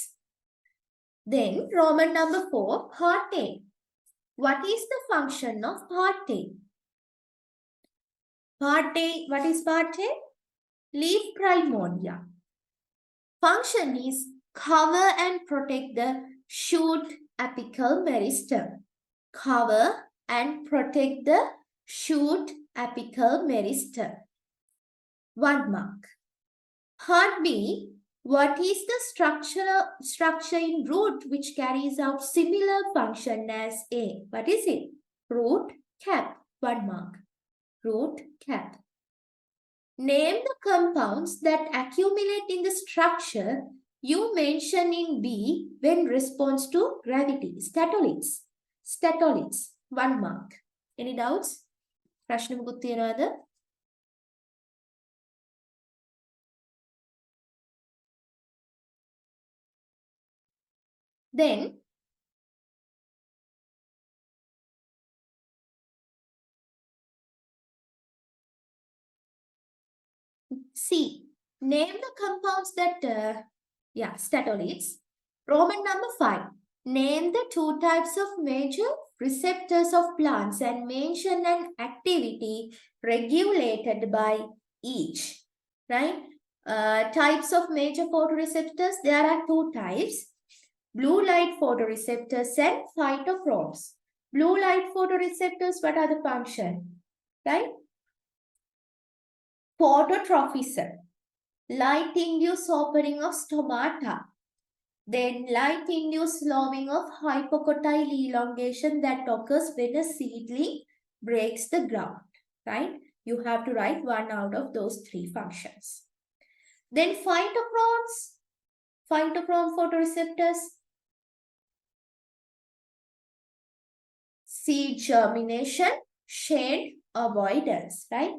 Then Roman number 4, part A. What is the function of part A? Part A, what is part A? Leaf primordia. Function is cover and protect the shoot apical meristem. Cover and protect the shoot apical meristem. 1 mark. Part B. What is the structure in root which carries out similar function as A? What is it? Root cap. 1 mark. Root cap. Name the compounds that accumulate in the structure you mention in B when response to gravity. Statoliths. Statoliths. 1 mark. Any doubts? ප්‍රශ්න මොකුත් තියනවද? Then C. Name the compounds that, statoliths. Roman number 5. Name the 2 types of major receptors of plants and mention an activity regulated by each. Right? Types of major photoreceptors, there are two types. Blue light photoreceptors and phytochromes. Blue light photoreceptors, what are the function? Right? Phototrophism. Light-induced opening of stomata. Then light-induced slowing of hypocotyle elongation that occurs when a seedling breaks the ground. Right? You have to write one out of those three functions. Then phytochromes. Phytochrome photoreceptors. Seed germination, shade avoidance, right?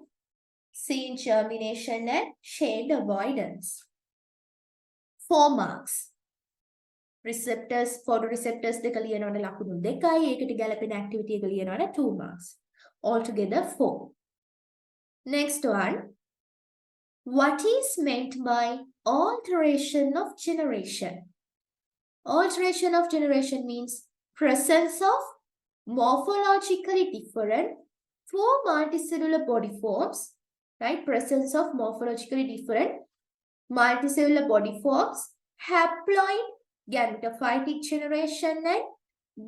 Seed germination and shade avoidance. 4 marks. Receptors, photoreceptors දෙක ලියනවනේ ලකුණු 2යි. ඒකට ගැලපෙන activity එක ලියනවනේ 2 marks. Altogether 4. Next one. What is meant by alteration of generation? Alteration of generation means presence of morphologically different 4 multicellular body forms, right? Presence of morphologically different multicellular body forms, haploid gametophytic generation and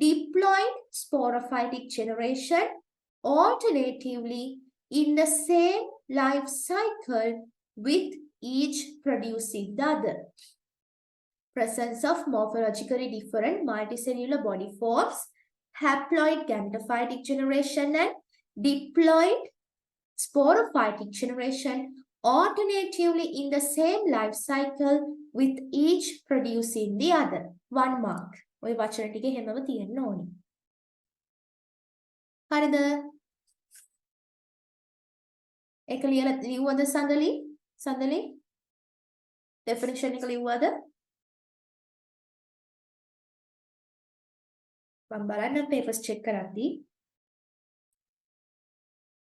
diploid sporophytic generation, alternatively in the same life cycle with each producing the other. Presence of morphologically different multicellular body forms, haploid gametophytic generation and diploid sporophytic generation, alternatively in the same life cycle with each producing the other. 1 mark. ඔය වචන ටික හැමම තියෙන්න ඕනේ. හරිද? ඒක ලියුවද සඳලි? සඳලි? definition එක ලියුවද? මම බලන්න papers check කරද්දී.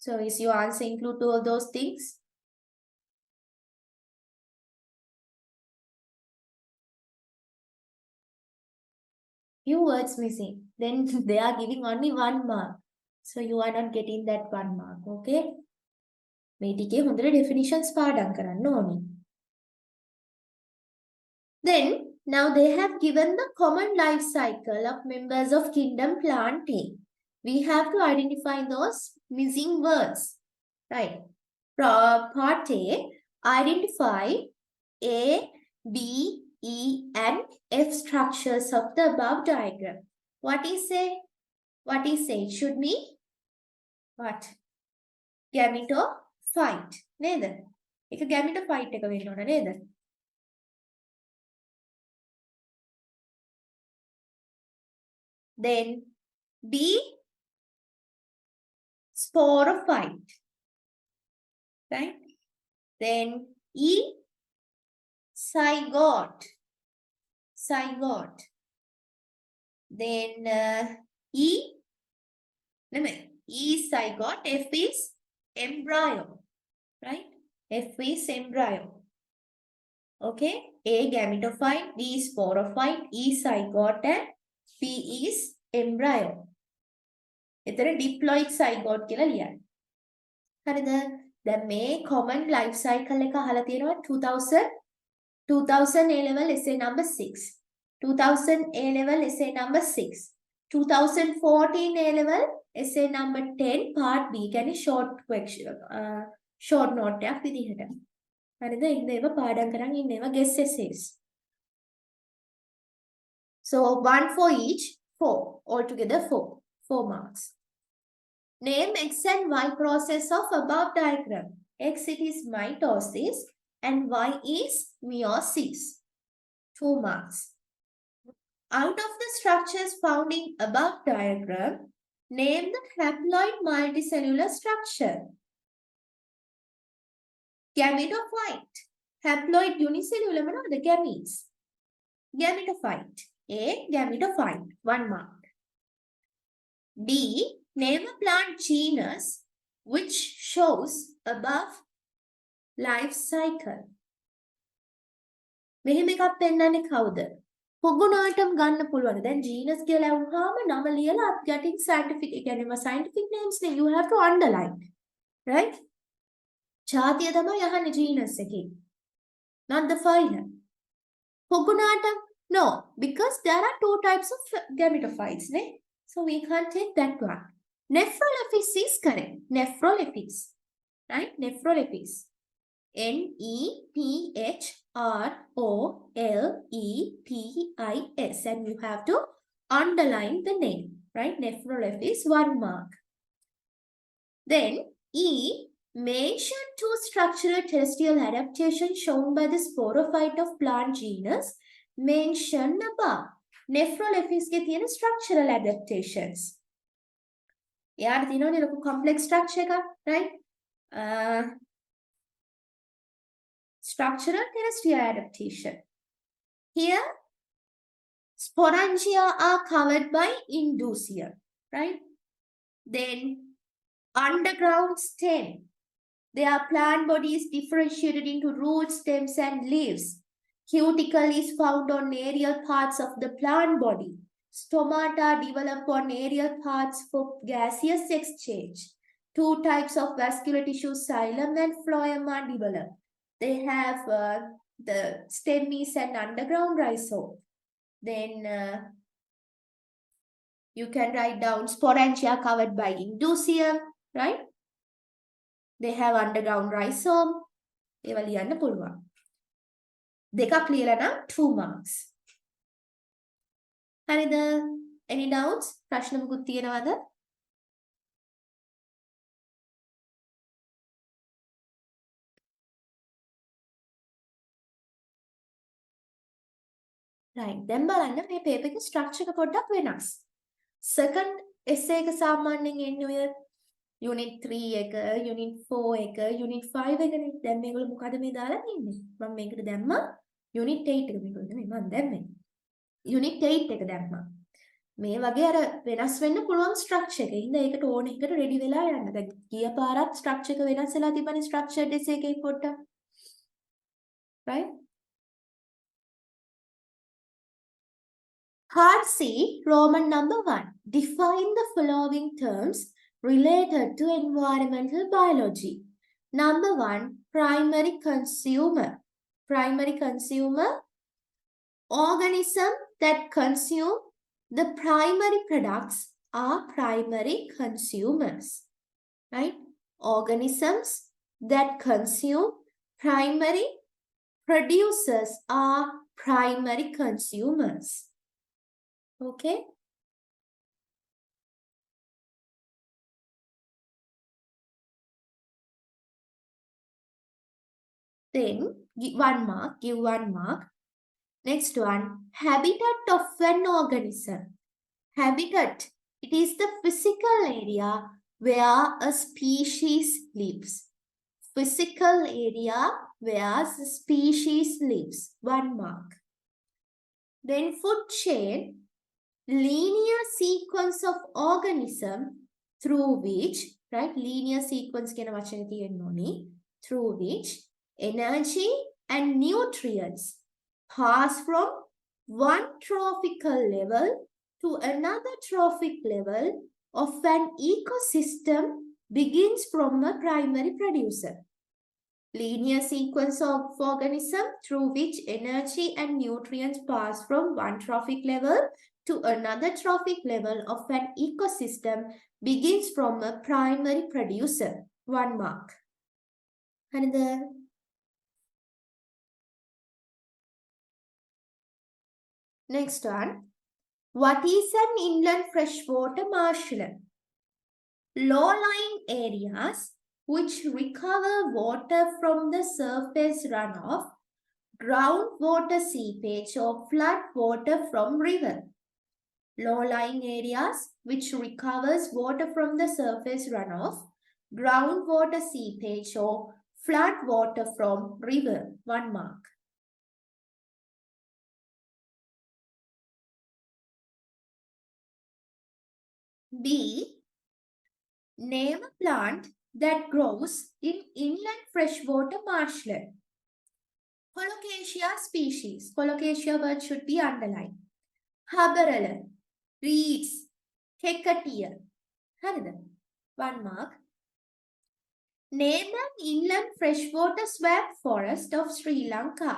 So is your answer include all those things? Few words missing. Then they are giving only 1 mark. So you are not getting that 1 mark. Okay? මේ ටිකේ හොඳට definitions පාඩම් කරන්න ඕනේ. Then now they have given the common life cycle of members of kingdom plant A. We have to identify those missing words. Right? Part A, identify A, B, E, and F structures of the above diagram. What is A? What is A? It should be what? Gametophyte. නේද? ඒක gametophyte එක වෙන්න ඕන නේද? Then B, sporophyte. Right? Then E, zygote. Zygote. Then E zygote. F is embryo. Right? F is embryo. Okay? A gametophyte, B sporophyte, E zygote, and P is embryo. එතන diploid zygote කියලා ලියන්න. හරිද? දැන් මේ common life cycle එක අහලා තියෙනවා 2000 A level essay number 6. 2000 A level essay number 6. 2014 A level essay number 10 part B. කියන්නේ short question short note එකක් විදිහට. හරිද? ඉන්න ඒවා පාඩම් කරන් ඉන්න ඒවා guess essays. So 1 for each, 4. Altogether 4 marks. Name X and Y process of above diagram. X it is mitosis and Y is meiosis. 2 marks. Out of the structures found in above diagram, name the haploid multicellular structure. Gametophyte. Haploid unicellular මොනවද? gametes. Gametophyte. A, gametophyte. 1 mark. B, name a plant genus which shows above life cycle. මෙහෙම එකක් පෙන්නන්නේ කවුද? පොගුණාටම ගන්න පුළුවන්. දැන් genus කියලා වුණාම නම ලියලා getting scientific කියන්නේ scientific names නේ you have to underline. Right? ජාතිය තමයි අහන්නේ genus එකේ. not the phylum. Pogonata, no, because there are two types of gametophytes, right? So we can't take that one. Nephrolepis is correct. Nephrolepis, right? Nephrolepis. Nephrolepis. And you have to underline the name, right? Nephrolepis, 1 mark. Then E, mention two structural terrestrial adaptations shown by the sporophyte of plant genus mentioned above. Nephrolepis के තියෙන structural adaptations. යාට තියෙනවනේ ලොකු complex structure එකක්, right? Structural terrestrial adaptation. Here, sporangia are covered by indusium, right? Then underground stem. Their plant body is differentiated into roots, stems, and leaves. Cuticle is found on aerial parts of the plant body. Stomata develop on aerial parts for gaseous exchange. Two types of vascular tissue, xylem and phloem, are developed. They have the stem is an underground rhizome. Then you can write down sporangia covered by indusium, right? They have underground rhizome. ඒවා ලියන්න පුළුවන්. දෙකක් ලියලා නම් 2 marks. හරිද? Any doubts? ප්‍රශ්න මුකුත් තියෙනවද? right. දැන් බලන්න මේ paper එකේ structure එක පොඩ්ඩක් වෙනස්. second essay එක සාමාන්‍යයෙන් එන්නේ ඔය unit 3 එක, unit 4 එක, unit 5 එකනේ. දැන් මේගොල්ලෝ මොකද මේ දාලා තින්නේ? මම මේකට දැම්මා unit 8 එක මේගොල්ලෝ නෙමෙයි මම දැම්මේ. unit 8 එක දැම්මා. මේ වගේ අර වෙනස් වෙන්න පුළුවන් structure එක. ඉතින් ඒකට ඕන එකට ready වෙලා යන්න. දැන් ගිය පාරත් structure එක වෙනස් වෙලා තිබුණේ structured essay එකේ පොඩ්ඩක්. right? Part C, Roman number 1. Define the following terms related to environmental biology. Number 1, primary consumer. Primary consumer, organism that consume the primary products are primary consumers. Right? Organisms that consume primary producers are primary consumers. Okay? Then, give 1 mark. Next one, habitat of an organism. Habitat, it is the physical area where a species lives. Physical area where a species lives. 1 mark. Then food chain, linear sequence of organism through which, right, linear sequence කියන වචනේ තියෙන්නේ, through which energy and nutrients pass from one trophical level to another trophic level of an ecosystem begins from a primary producer. Linear sequence of organism through which energy and nutrients pass from one trophic level to another trophic level of an ecosystem begins from a primary producer. 1 mark. Another. Next one. What is an inland freshwater marshland? Low-lying areas which recover water from the surface runoff, groundwater seepage or flood water from river. Low-lying areas which recovers water from the surface runoff, groundwater seepage or flood water from river. 1 mark. B. Name a plant that grows in inland freshwater marshland. Colocasia species. Colocasia word should be underlined. Haberella, reeds, Hecatea. 1 mark. Name an inland freshwater swamp forest of Sri Lanka.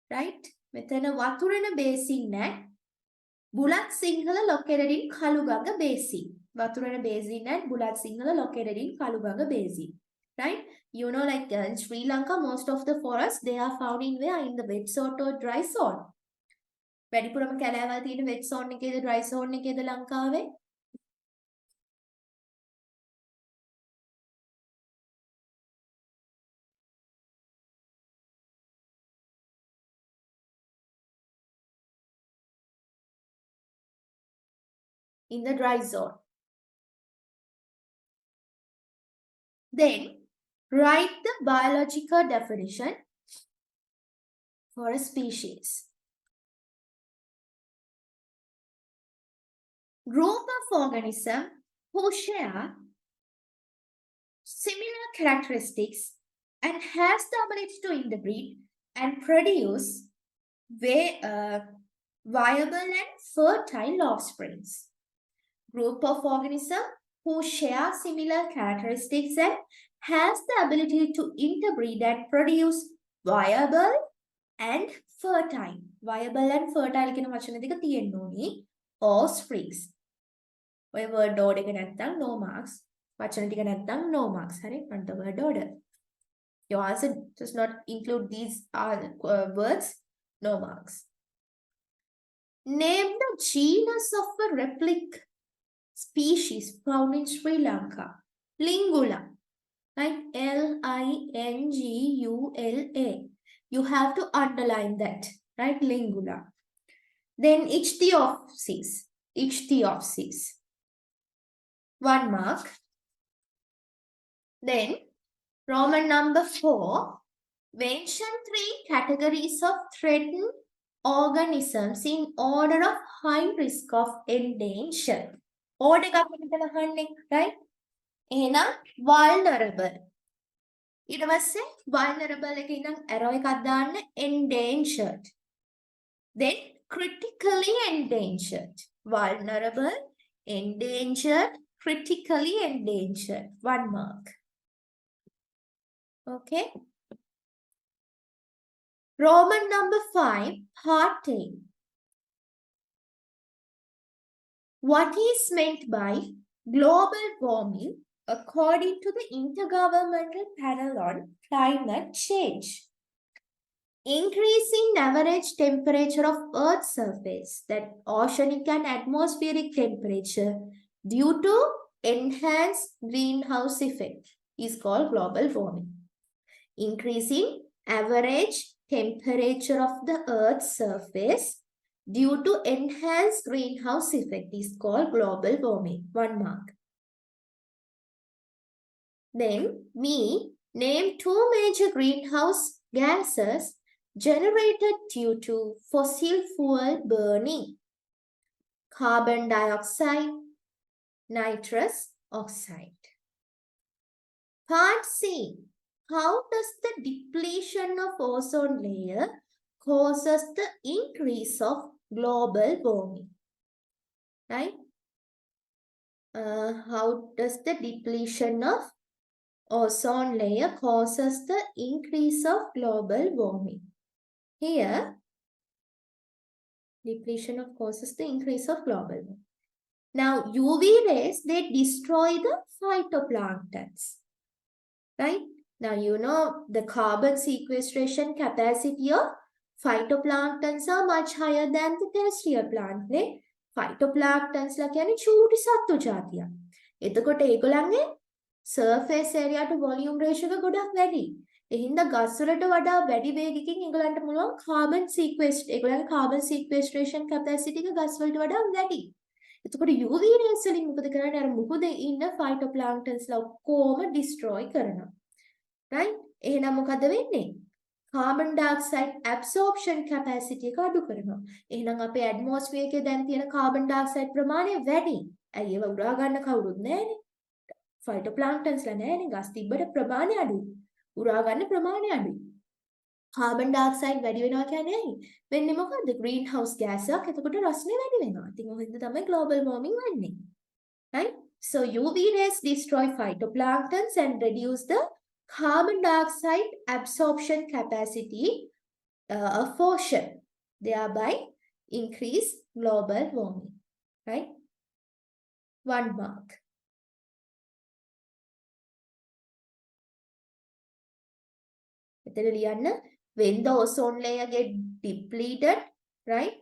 Right? මෙතන වතුරන basin එක බුලත් Sinhala located in Kaluganga basin. වතුරන basin and බුලත් Sinhala located in Kaluganga basin. Right? You know, like in Sri Lanka, most of the forests, they are found in where? In the wet zone or dry zone. වැඩිපුරම කැලෑවල් තියෙන wet zone එකේද dry zone එකේද ලංකාවේ? In the dry zone. Then, write the biological definition for a species. Group of organisms who share similar characteristics and has the ability to interbreed and produce viable and fertile offsprings. Group of organisms who share similar characteristics and has the ability to interbreed and produce viable and fertile. Viable and fertile කියන වචන දෙක තියෙන්න ඕනේ. Offsprings. ඔය word order එක නැත්තම් no marks. වචන ටික නැත්තම් no marks. හරි? Not the word order. Your answer does not include these words, no marks. Name the genus of a replic species found in Sri Lanka. Lingula. Right? Lingula. You have to underline that. Right? Lingula. Then Ichthyopsis. Ichthyopsis. 1 mark. Then Roman number 4. Mention 3 categories of threatened organisms in order of high risk of endangerment. Order එකක් මෙතන අහන්නේ, right? එහෙනම් vulnerable. ඊට පස්සේ vulnerable එකේ ඉඳන් arrow එකක් දාන්න endangered. Then critically endangered. Vulnerable, endangered, critically endangered. 1 mark. Okay. Roman number 5, part A. What is meant by global warming according to the Intergovernmental Panel on Climate Change? Increasing average temperature of Earth's surface, that oceanic and atmospheric temperature due to enhanced greenhouse effect is called global warming. Increasing average temperature of the Earth's surface due to enhanced greenhouse effect is called global warming. 1 mark. Then, name 2 major greenhouse gases generated due to fossil fuel burning. Carbon dioxide, nitrous oxide. Part C. How does the depletion of ozone layer causes the increase of global warming? Right? How does the depletion of ozone layer causes the increase of global warming? Here, depletion of causes the increase of global warming. Now, UV rays, they destroy the phytoplanktons. Right? Now, you know the carbon sequestration capacity of phytoplanktons are much higher than the terrestrial plant. Phytoplanktons ලා කියන්නේ චූටි සත්තු జాතියක්. එතකොට ඒගොල්ලන්ගේ surface area to volume ratio එක ගොඩක් වැඩි. ඒ හින්දා ගස් වලට වඩා වැඩි වේගකින් ඒගොල්ලන්ට පුළුවන් ඒගොල්ලන්ගේ carbon sequestration capacity එක ගස් වලට වඩා වැඩි. එතකොට UV rays වලින් මොකද කරන්නේ? අර මුහුදේ ඉන්න phytoplanktons ලා ඔක්කොම destroy කරනවා. Right? එහෙනම් මොකද වෙන්නේ? Carbon dioxide absorption capacity එක අඩු කරනවා. එහෙනම් අපේ atmosphere එකේ දැන් තියෙන carbon dioxide ප්‍රමාණය වැඩි. ඇයි ඒව උරා ගන්න කවුරුත් නැහැනේ. phytoplanktons ලා නැහැනේ. ගස් තිබ්බට ප්‍රමාණය අඩුයි. උරා ගන්න ප්‍රමාණය අඩුයි. carbon dioxide වැඩි වෙනවා කියන්නේ ඇයි? වෙන්නේ මොකද්ද? greenhouse gas එකක්. එතකොට රස්නේ වැඩි වෙනවා. ඉතින් ඔය හින්දා තමයි global warming වෙන්නේ. Right? So UV rays destroy phytoplanktons and reduce the carbon dioxide absorption capacity of ocean, thereby increase global warming, right? 1 mark. When the ozone layer get depleted, right?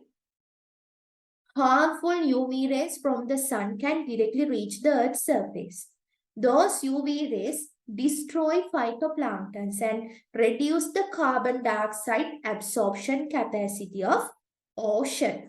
Harmful UV rays from the sun can directly reach the Earth's surface. Those UV rays destroy phytoplanktons and reduce the carbon dioxide absorption capacity of ocean.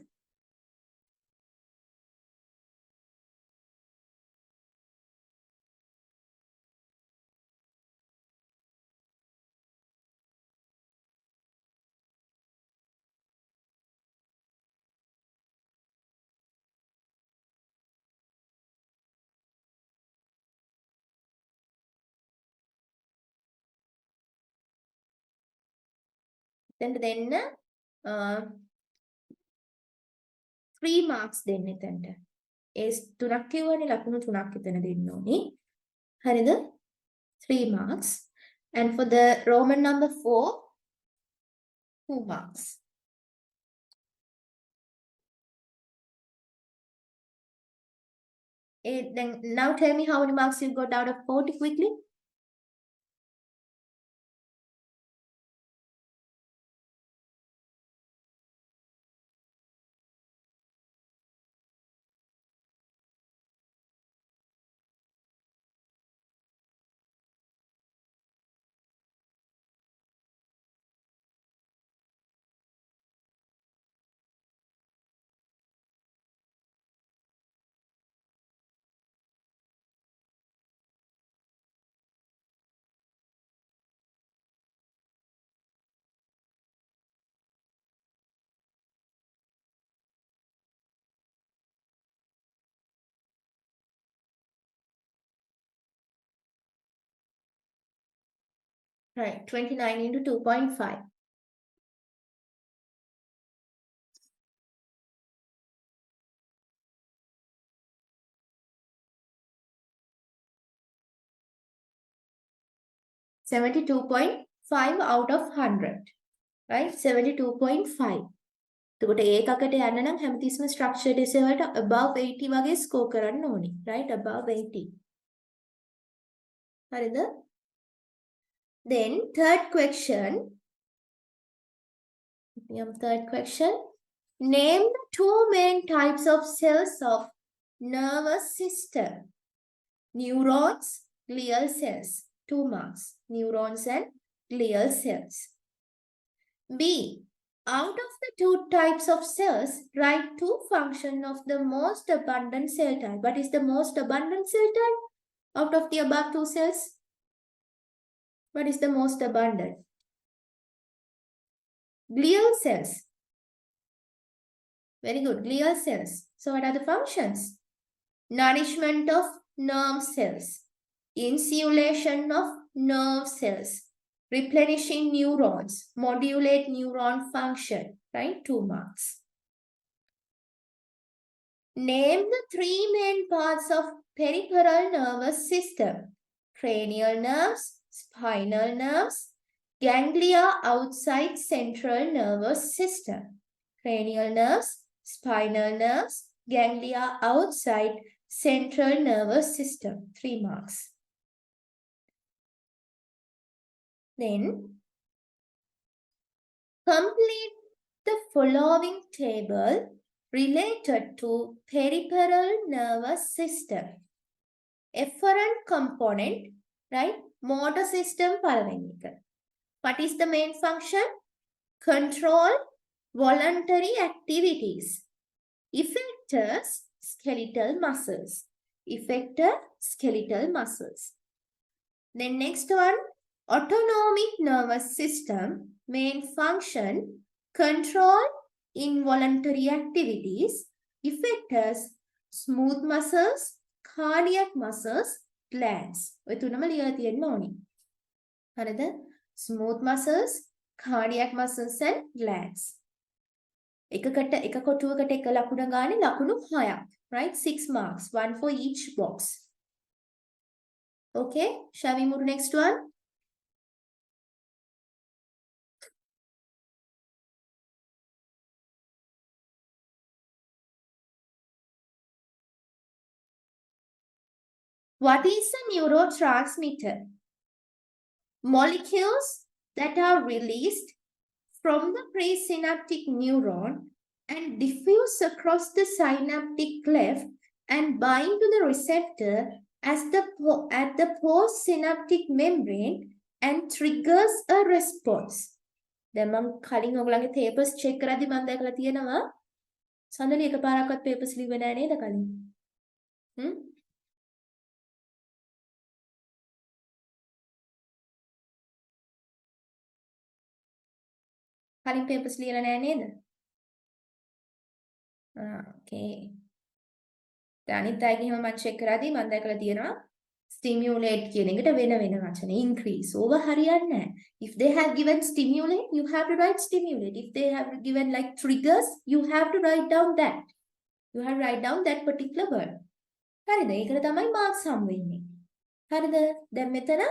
Then 3 marks දෙන්න එතනට. ඒ තුනක් කියවනේ ලකුණු තුනක් එතන දෙන්න ඕනේ. හරිද? 3 marks. And for the Roman number 4, 2 marks. Then now tell me how many marks you got out of 40 quickly. Right, 29 into 2.5. $72.5 out of 100. Right, 72.5. එතකොට ඒකකට යන්න නම් හැමතිස්සම structured essay වලට above 80 වගේ score කරන්න ඕනේ. Right, above 80. හරිද? Then third question. Third question. Name the 2 main types of cells of nervous system. Neurons, glial cells. 2 marks. Neurons and glial cells. B. Out of the 2 types of cells, write 2 functions of the most abundant cell type. What is the most abundant cell type out of the above 2 cells? What is the most abundant? Glial cells. Very good, glial cells. So what are the functions? Nourishment of nerve cells. Insulation of nerve cells. Replenishing neurons. Modulate neuron function. Right? 2 marks. Name the 3 main parts of peripheral nervous system. Cranial nerves, spinal nerves, ganglia outside central nervous system. Cranial nerves, spinal nerves, ganglia outside central nervous system. 3 marks. Then, complete the following table related to peripheral nervous system. Efferent component, right? Motor system පළවෙනි. What is the main function? Control voluntary activities. Effectors, skeletal muscles. Effector, skeletal muscles. Then next one, autonomic nervous system. Main function, control involuntary activities. Effectors, smooth muscles, cardiac muscles, glands. ඔය තුනම ලියලා තියෙන්න ඕනි. හරිද? Smooth muscles, cardiac muscles and glands. එක කොටුවකට එක ලකුණ ගානේ ලකුණු 6ක්. right? 6 marks, one for each box. Okay, shall we move to next one? What is a neurotransmitter? Molecules that are released from the presynaptic neuron and diffuse across the synaptic cleft and bind to the receptor at the postsynaptic membrane and triggers a response. දැන් මම කලින් ඔයගලගේ papers check කරද්දි මම දැකලා තියෙනවා සඳලි එකපාරක්වත් papers ලිව්වේ නැහැ නේද කලින්? කලින් papers ලියලා නැහැ නේද? Okay. දැන් අනිත් අයගේ එහෙම මම check කරද්දි මම දැකලා තියෙනවා stimulate කියන එකට වෙන වචන increase over හරියන්නේ නැහැ. If they have given stimulate, you have to write stimulate. If they have given like triggers, you have to write down that. You have to write down that particular word. හරිද? ඒකට තමයි marks හම් වෙන්නේ. හරිද? දැන් මෙතන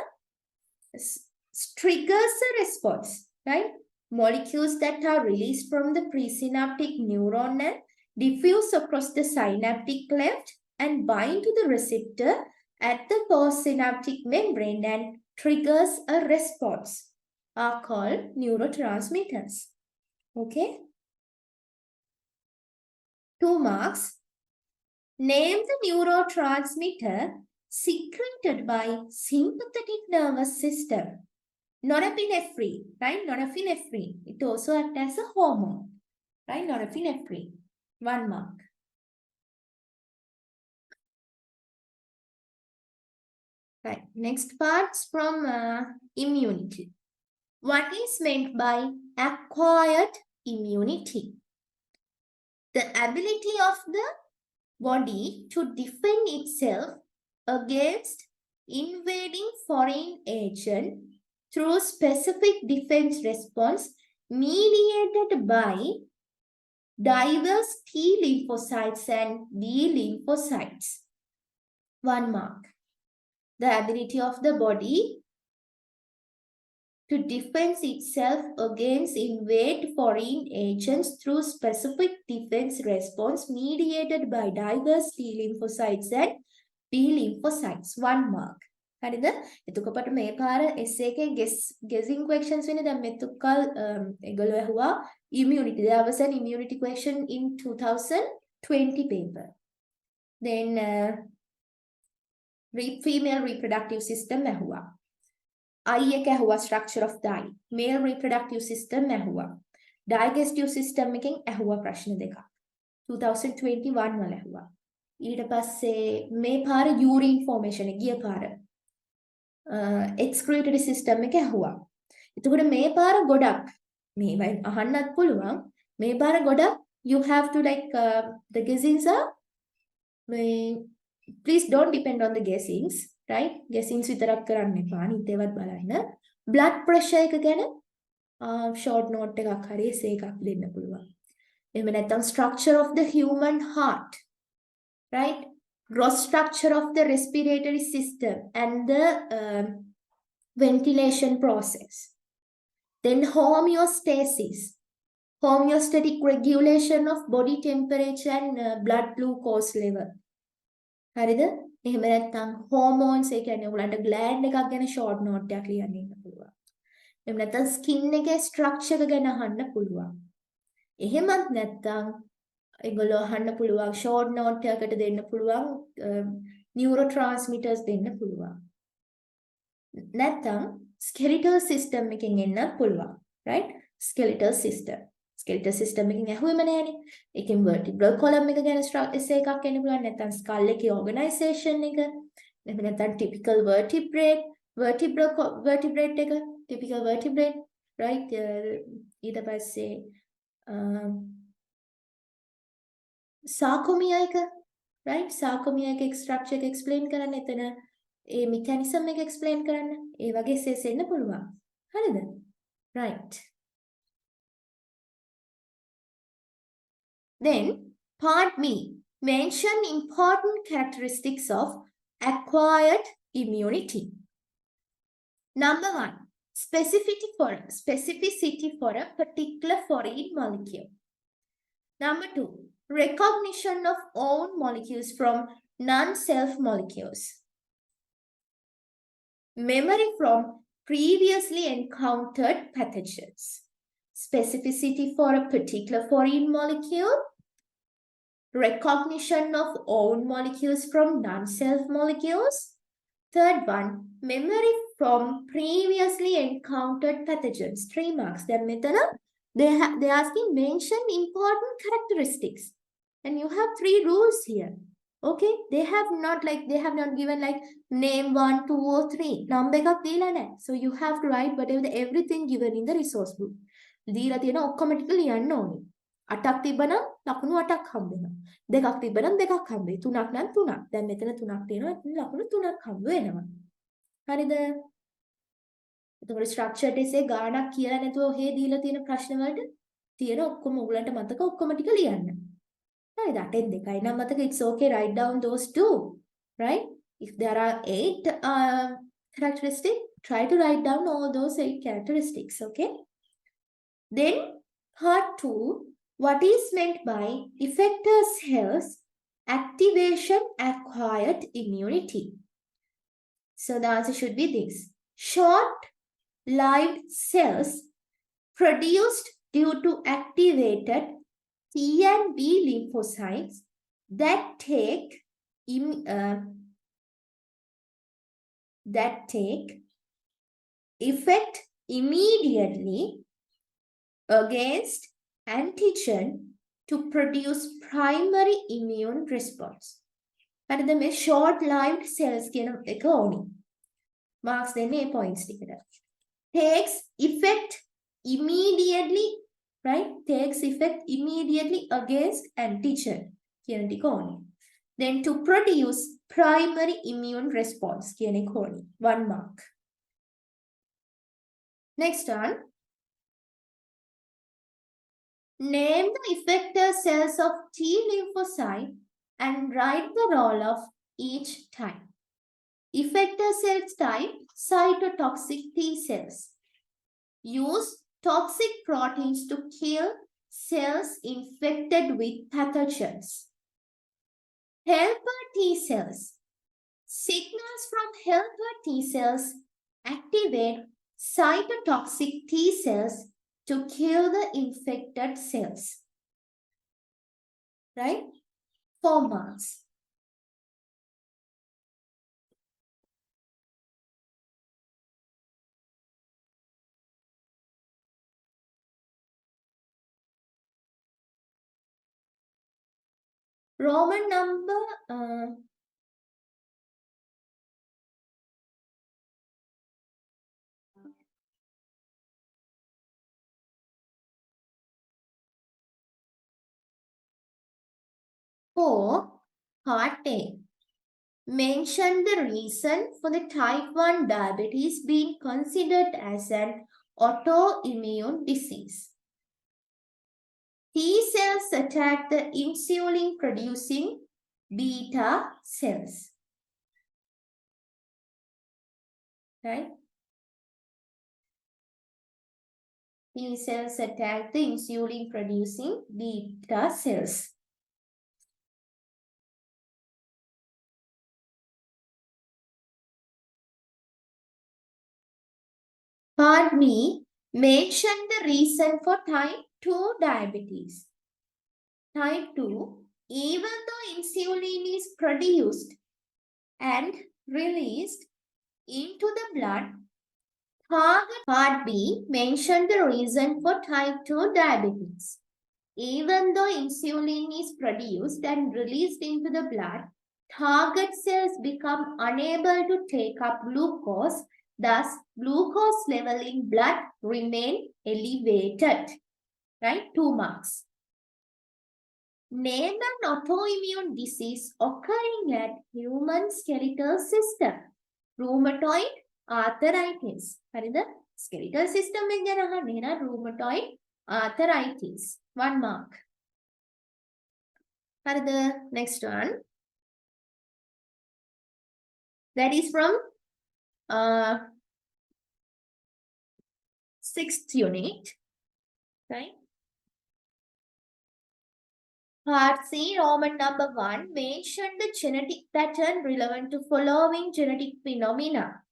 triggers a response, right? Molecules that are released from the presynaptic neuron and diffuse across the synaptic cleft and bind to the receptor at the postsynaptic membrane and triggers a response are called neurotransmitters. Okay? 2 marks. Name the neurotransmitter secreted by sympathetic nervous system. Norepinephrine, right? Norepinephrine. It also acts as a hormone, right? Norepinephrine. 1 mark. Right. Next part's from immunity. What is meant by acquired immunity? The ability of the body to defend itself against invading foreign agent through specific defense response mediated by diverse T lymphocytes and B lymphocytes. 1 mark. The ability of the body to defend itself against invade foreign agents through specific defense response mediated by diverse T lymphocytes and B lymphocytes. 1 mark. හරිද? එතකොට මේ පාර essay එකේ guessing questions වෙන්නේ දැන් මෙතුකල් ඒගොල්ලෝ ඇහුවා immunity. There was an immunity question in 2020 paper. Then female reproductive system ඇහුවා. eye එක ඇහුවා structure of the eye. Male reproductive system ඇහුවා. Digestive system එකෙන් ඇහුවා ප්‍රශ්න දෙකක්. 2021 වල ඇහුවා. ඊට පස්සේ මේ පාර urine formation එක ගිය පාර excretory system එක ඇහුවා. එතකොට මේ පාර ගොඩක් මේවයි අහන්නත් පුළුවන්. මේ පාර ගොඩක් you have to like the guessings are please don't depend on the guessings, right? Guessings විතරක් කරන්න එපා. අනිත් ඒවත් බලන්න. blood pressure එක ගැන short note එකක් හරි essay එකක් දෙන්න පුළුවන්. එහෙම නැත්නම් structure of the human heart, right? Gross structure of the respiratory system and the ventilation process. Then homeostasis, homeostatic regulation of body temperature and blood glucose level. හරිද? එහෙම නැත්නම් hormones ඒ කියන්නේ ඔයගලන්ට gland එකක් ගැන short note එකක් ලියන්න ඉන්න පුළුවන්. එහෙම නැත්නම් skin එකේ structure එක ගැන අහන්න පුළුවන්. එහෙමත් නැත්නම් ඒගොල්ලෝ අහන්න පුළුවන් short note එකකට දෙන්න පුළුවන් neurotransmitters දෙන්න පුළුවන්. නැත්නම් skeletal system එකෙන් එන්නත් පුළුවන්, right? Skeletal system. Skeletal system එකෙන් ඇහුවෙම නෑනේ. ඒකෙන් vertebral column එක ගැන essay එකක් එන්න පුළුවන්. නැත්නම් skull එකේ organization එක. එහෙම නැත්නම් typical vertebrate එක, typical vertebrate, right? ඊට පස්සේ sarcomere එක, right? sarcomere එකේ structure එක explain කරන්න එතන ඒ mechanism එක explain කරන්න. ඒ වගේ essays එන්න පුළුවන්. හරිද? right. Then part B, mention important characteristics of acquired immunity. Number one, specificity for a particular foreign molecule. Number two, recognition of own molecules from non-self molecules. Memory from previously encountered pathogens. Specificity for a particular foreign molecule. Recognition of own molecules from non-self molecules. Third one, memory from previously encountered pathogens. 3 marks. Then they're asking mention important characteristics. And you have 3 rules here. Okay, they have not given like name 1, 2 or 3. Number එකක් දීලා නැහැ. So you have to write whatever everything given in the resource book. දීලා තියෙන ඔක්කොම ටික ලියන්න ඕනේ. 8ක් තිබ්බනම් ලකුණු 8ක් හම්බ වෙනවා. 2ක් තිබ්බනම් 2ක් හම්බ වෙයි. 3ක් නම් 3ක්. දැන් මෙතන 3ක් තියෙනවා. එතන ලකුණු 3ක් හම්බ වෙනවා. හරිද? එතකොට ස්ට්‍රක්චර් ටෙස්ට් එකේ ගාණක් කියලා නැතුව ඔහේ දීලා තියෙන ප්‍රශ්න වලට තියෙන ඔක්කොම ඔයගලන්ට මතක ඔක්කොම ටික ලියන්න. හරිද? 8න් 2යි නම් මතක. It's okay, write down those two, right? If there are 8 characteristics, try to write down all those 8 characteristics, okay? Then part 2, what is meant by effector cells activation acquired immunity? So the answer should be this. Short-lived cells produced due to activated T and B lymphocytes that take effect immediately against antigen to produce primary immune response. හරිද? මේ short-lived cells කියන එක ඕනි. marks දෙන්නේ මේ points ටිකට. Takes effect immediately, right? Takes effect immediately against antigen කියන ටික ඕනි. Then to produce primary immune response කියන එක ඕනි. 1 mark. Next one. Name the effector cells of T lymphocyte and write the role of each type. Effector cells type, cytotoxic T cells. Use toxic proteins to kill cells infected with pathogens. Helper T cells. Signals from helper T cells activate cytotoxic T cells to kill the infected cells. Right? 4 marks. Roman number 4, part A. Mention the reason for the type 1 diabetes being considered as an autoimmune disease. T cells attack the insulin-producing beta cells. Right? T cells attack the insulin-producing beta cells. Part B, mention the reason for type 2 diabetes. Type 2, even though insulin is produced and released into the blood, Part B, mention the reason for type 2 diabetes. Even though insulin is produced and released into the blood, target cells become unable to take up glucose. Thus, glucose level in blood remain elevated. Right? 2 marks. Name an autoimmune disease occurring at human skeletal system. Rheumatoid arthritis. හරිද? Skeletal system එක ගැන අහන්නේ නා rheumatoid arthritis. 1 mark. The next one. That is from 6th unit. Right? Part C, Roman number 1, mention the genetic pattern relevant to following genetic phenomena.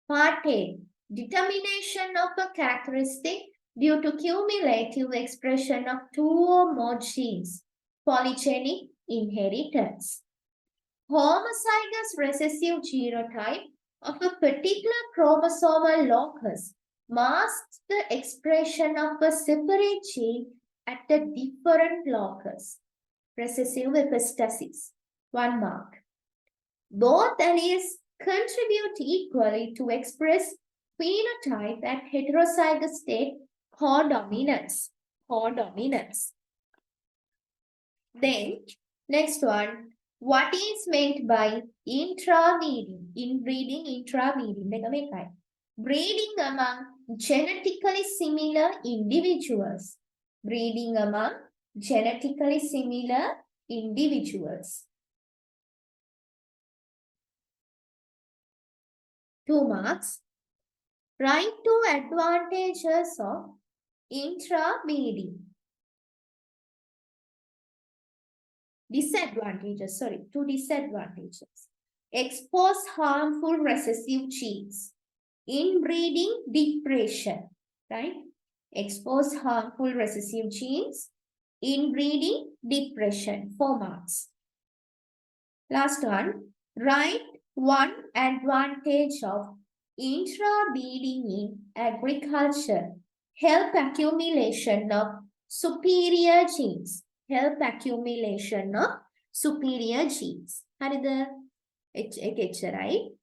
Part A, determination of a characteristic due to cumulative expression of 2 or more genes, polygenic inheritance. Homozygous recessive genotype of a particular chromosomal locus masks the expression of a separate gene at a different locus. Recessive epistasis, 1 mark. Both alleles contribute equally to express phenotype at heterozygous state codominance. Then, next one. What is meant by intrabreeding? Breeding among genetically similar individuals. Breeding among genetically similar individuals. 2 marks. Write 2 advantages of intrabreeding. Disadvantages, 2 disadvantages. Expose harmful recessive genes. Inbreeding depression, right? Expose harmful recessive genes. Inbreeding depression, 4 marks. Last one, write 1 advantage of intrabreeding in agriculture. Help accumulation of superior genes. Help accumulation of superior genes. හරිද? එච්චරයි.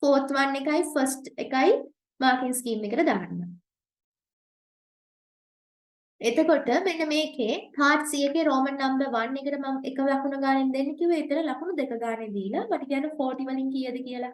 Fourth one එකයි first එකයි marking scheme එකට දාන්න. එතකොට මෙන්න මේකේ part C එකේ Roman number 1 එකට මම එක ලකුණ ගානෙන් දෙන්න කිව්වේ. එතන ලකුණු දෙක ගානේ දීලා මට කියන්න 40 වලින් කීයද කියලා.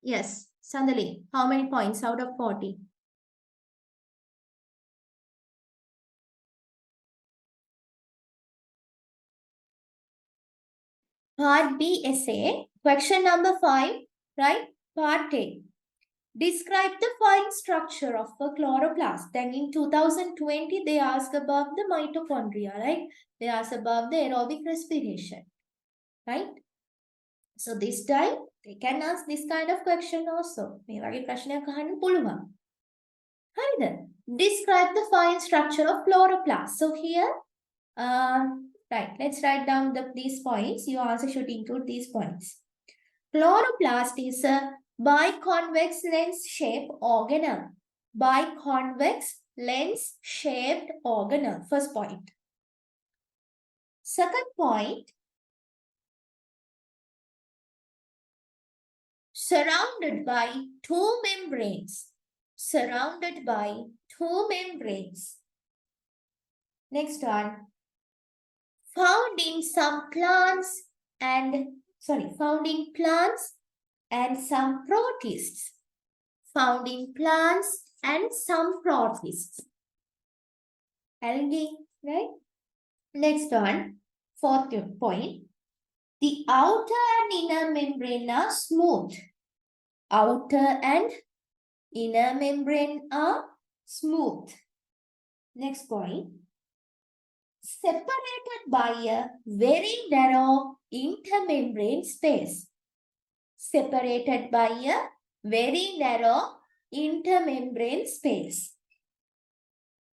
Yes, Sandali, how many points out of 40? Part B essay, question number 5, right? Part A. Describe the fine structure of a chloroplast. Then in 2020, they asked about the mitochondria, right? They asked about the aerobic respiration, right? So this time, they can ask this kind of question also. මේ වගේ ප්‍රශ්නයක් අහන්න පුළුවන්. හරිද? Describe the fine structure of chloroplast. So here, right, let's write down these points. Your answer should include these points. Chloroplast is a biconvex lens-shaped organelle. Biconvex lens-shaped organelle. First point. Second point. Surrounded by 2 membranes. Surrounded by 2 membranes. Next one. Found in some plants and found in plants and some protists. Found in plants and some protists. Algae, right? Next one, fourth point. The outer and inner membrane are smooth. Outer and inner membrane are smooth. Next point. Separated by a very narrow intermembrane space. separated by a very narrow intermembrane space.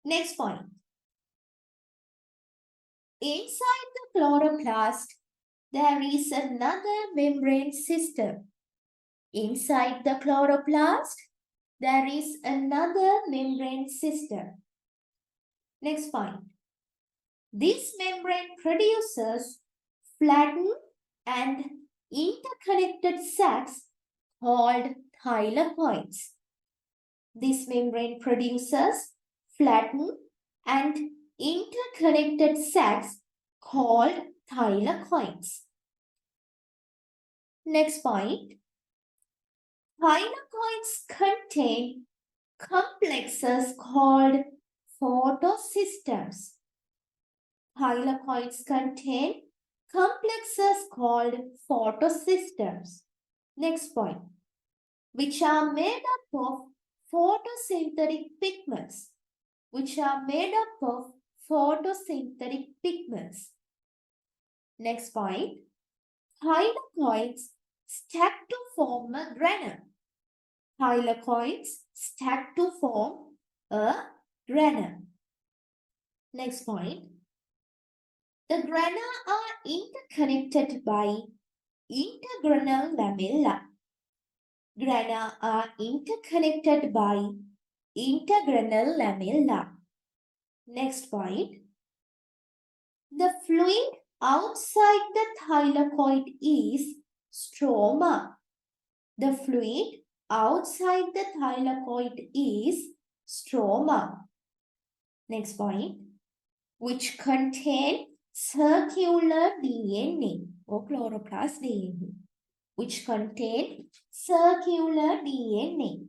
Next point. Inside the chloroplast, there is another membrane system. Inside the chloroplast, there is another membrane system. Next point. This membrane produces flattened and interconnected sacs called thylakoids. This membrane produces flattened and interconnected sacs called thylakoids. Next point. Thylakoids contain complexes called photosystems. Thylakoids contain complexes called photosystems. Next point. Which are made up of photosynthetic pigments. Which are made up of photosynthetic pigments. Next point. Thylakoids stack to form a granum. Thylakoids stack to form a granum. Next point. The grana are interconnected by intergranal lamella. Grana are interconnected by intergranal lamella. Next point. The fluid outside the thylakoid is stroma. The fluid outside the thylakoid is stroma. Next point. Which contain circular DNA or chloroplast DNA. Which contain circular DNA.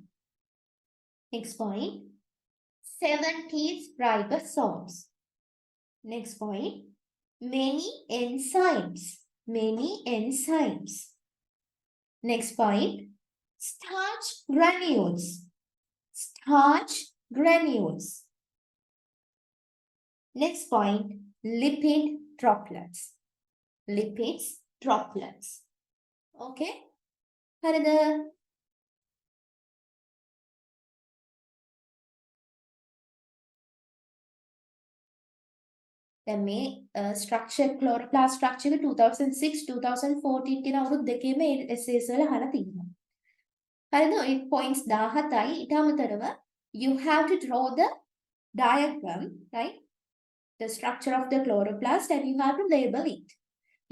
Next point. 70 ribosomes. Next point. Many enzymes. Many enzymes. Next point. Starch granules. Starch granules. Next point. Lipid droplets. Lipids droplets. Okay? හරිද? දැන් මේ structure chloroplast structure එක 2006 2014 කියන අවුරුදු දෙකේම essays වල අහලා තියෙනවා. හරිද? ඔය points 17යි ඊට අමතරව you have to draw the diagram, right? The structure of the chloroplast and you have to label it.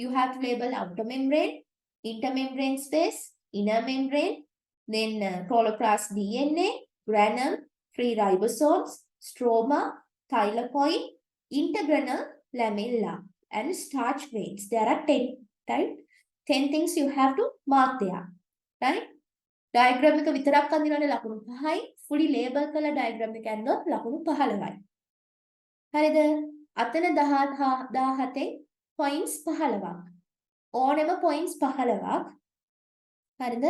You have to label outer membrane, intermembrane space, inner membrane, then chloroplast DNA, granum, free ribosomes, stroma, thylakoid, intergranal lamella, and starch grains. There are 10, right? 10 things you have to mark there, right? Diagram එක විතරක් අඳිනවනේ ලකුණු 5යි. fully label කළ diagram එක ඇඳුවොත් ලකුණු 15යි. හරිද? අතන 17 points 15ක්. ඕනෙම points 15ක්. හරිද?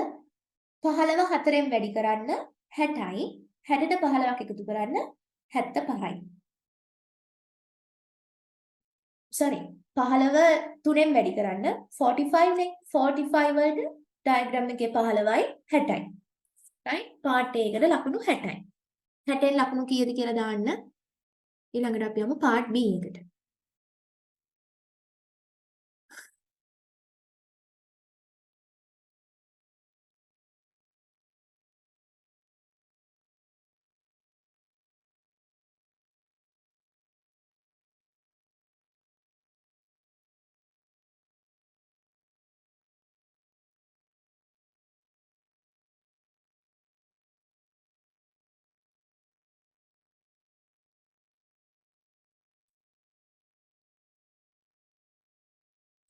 15 4ෙන් වැඩි කරන්න 60යි. 60ට 15ක් එකතු කරන්න 75යි. sorry 15 3ෙන් වැඩි කරන්න 45 නේ. 45 වලට diagram එකේ 15යි 60යි. right? part A එකට ලකුණු 60යි. 60ෙන් ලකුණු කීයද කියලා දාන්න. ඊළඟට අපි යමු part B එකට.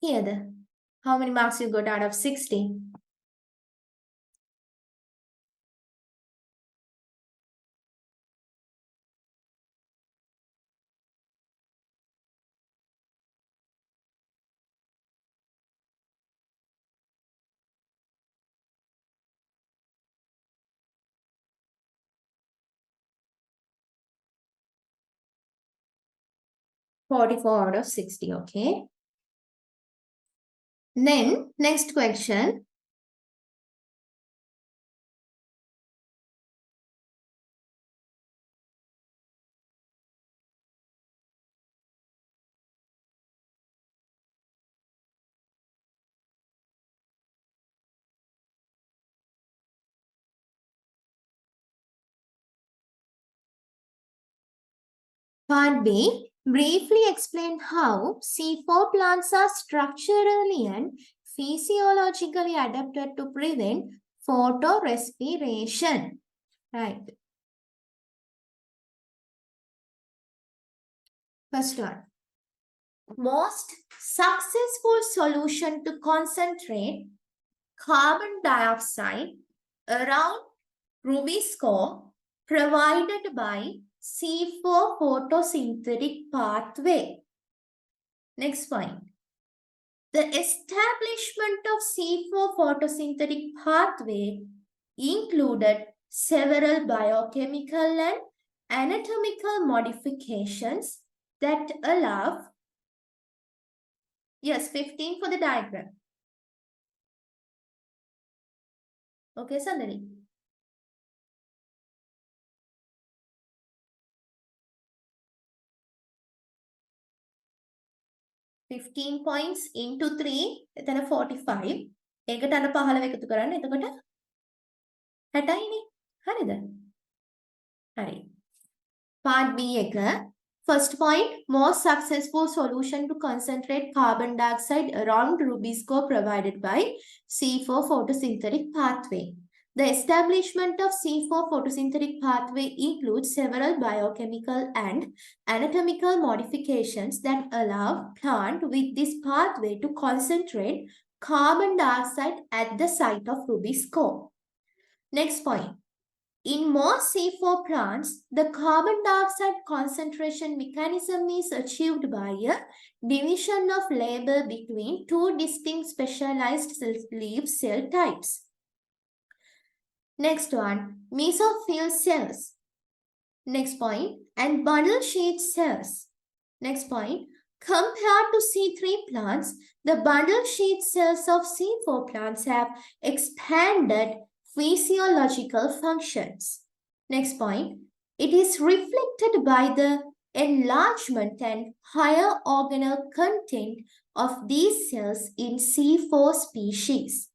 Here, how many marks you got out of 60? $44 out of 60, okay. Then, next question. Part B, briefly explain how C4 plants are structurally and physiologically adapted to prevent photorespiration. Right. First one. Most successful solution to concentrate carbon dioxide around Rubisco provided by C4 photosynthetic pathway. Next point. The establishment of C4 photosynthetic pathway included several biochemical and anatomical modifications that allow, yes, 15 for the diagram. Okay, Sandhani. 15 points into 3 එතන 45 ඒකට අර 15 එකතු කරන්න එතකොට 60යිනේ හරිද හරි part B එක first point most successful solution to concentrate carbon dioxide around Rubisco provided by C4 photosynthetic pathway. The establishment of C4 photosynthetic pathway includes several biochemical and anatomical modifications that allow plant with this pathway to concentrate carbon dioxide at the site of Rubisco. Next point. In most C4 plants, the carbon dioxide concentration mechanism is achieved by a division of labor between two distinct specialized leaf cell types. Next one, mesophyll cells. Next point, and bundle sheath cells. Next point, compared to C3 plants, the bundle sheath cells of C4 plants have expanded physiological functions. Next point, it is reflected by the enlargement and higher organelle content of these cells in C4 species.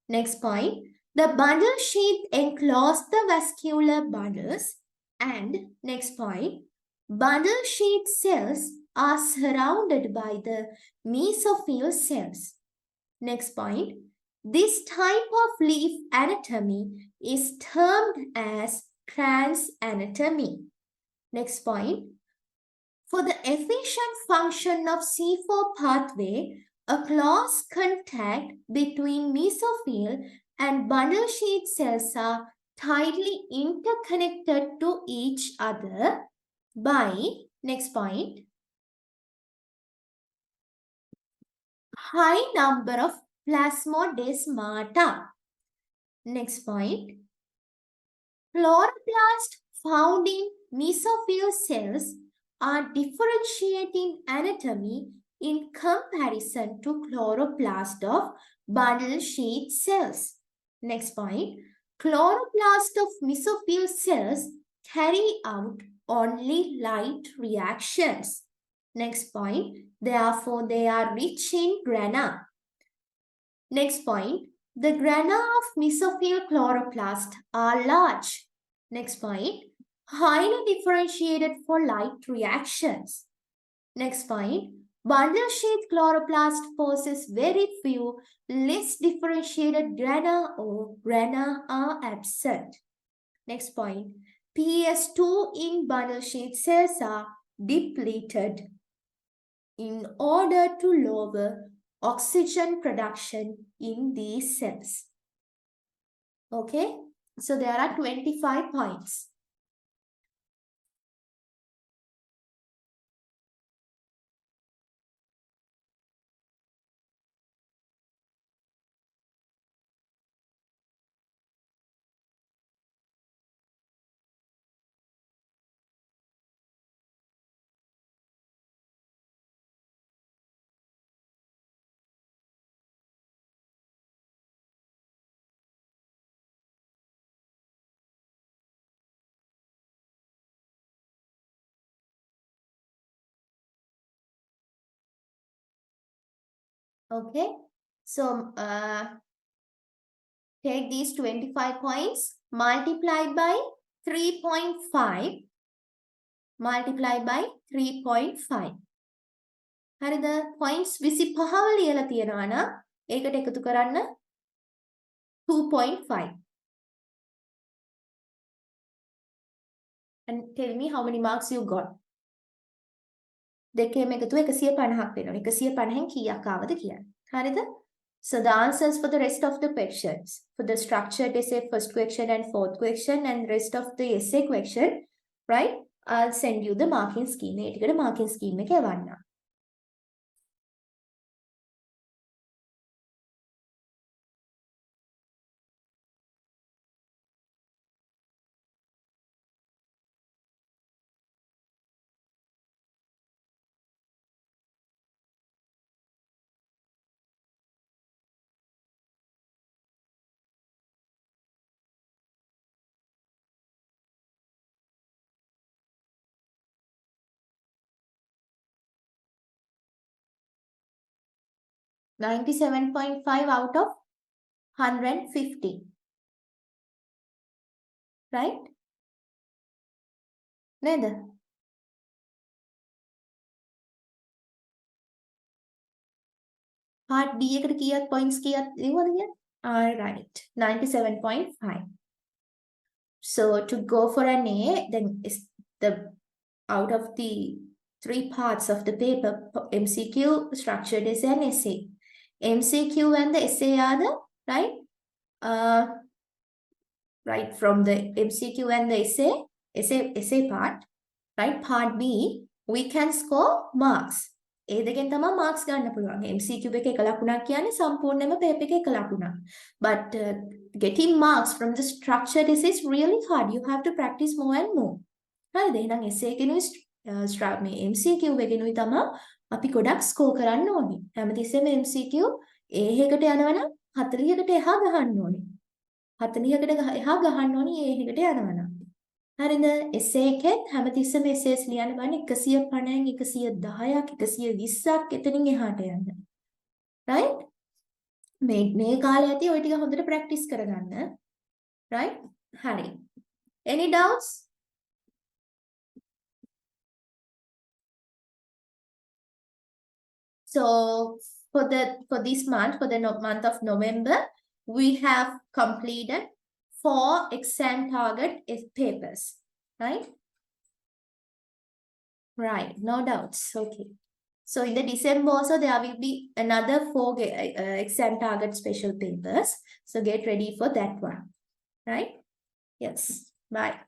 Next point, the bundle sheath encloses the vascular bundles and next point, bundle sheath cells are surrounded by the mesophyll cells. Next point, this type of leaf anatomy is termed as trans anatomy. Next point, for the efficient function of C4 pathway, a close contact between mesophyll and bundle sheath cells are tightly interconnected to each other by, next point, high number of plasmodesmata. Next point, chloroplast found in mesophyll cells are differentiated in anatomy in comparison to chloroplast of bundle sheath cells. Next point, chloroplast of mesophyll cells carry out only light reactions. Next point, therefore they are rich in grana. Next point, the grana of mesophyll chloroplast are large. Next point, highly differentiated for light reactions. Next point, bundle sheath chloroplast possess very few less differentiated grana or grana are absent. Next point, PS2 in bundle sheath cells are depleted in order to lower oxygen production in these cells. Okay, so there are 25 points. Okay, so take these 25 points, multiply by 3.5 multiply by 3.5. හරිද? points 25ව ලියලා තියෙනවා නම් ඒකට එකතු කරන්න 2.5. and tell me how many marks you got. දෙකේම එකතුව 150ක් වෙනවා. 150න් කීයක් ආවද කියන්නේ. හරිද? So the answers for the rest of the questions, for the structured essay first question and fourth question and rest of the essay question, right? I'll send you the marking scheme. ඒ ටිකට marking scheme එක එවන්න. $97.5 out of 150. Right? නේද? part B එකට කීයක් points කීයක් දෙනවද කියන්නේ? All right. 97.5. So to go for an A, then is the out of the 3 parts of the paper, MCQ, structured essay and essay. MCQ and the essay are the, right? Right, from the MCQ and the essay part, right? Part B, we can score marks. ඒ දෙකෙන් තමයි marks ගන්න පුළුවන්. MCQ එකේ 1 ලකුණක් කියන්නේ සම්පූර්ණයෙන්ම paper එකේ 1 ලකුණක්. But getting marks from the structured essay is really hard. You have to practice more and more. හරිද? එහෙනම් essay එකේනුයි මේ MCQ එකේනුයි තමයි අපි ගොඩක් score කරන්න ඕනේ. හැමතිස්සෙම MCQ A එකකට යනවනම් 40කට එහා ගහන්න ඕනේ. 40කට එහා ගහන්න ඕනේ A එකකට යනවනම්. හරිද? essay එකෙත් හැමතිස්සෙම essays ලියන්න බෑනේ 150න් 110ක් 120ක් එතනින් එහාට යන්න. right? මේ කාලේ ඇති ඔය ටික හොඳට practice කරගන්න. right? හරි. Any doubts? So for this month, for the month of November, we have completed 4 exam target papers, right? Right, no doubts. Okay. So in the December also there will be another 4 exam target special papers. So get ready for that one, right? Yes. Bye.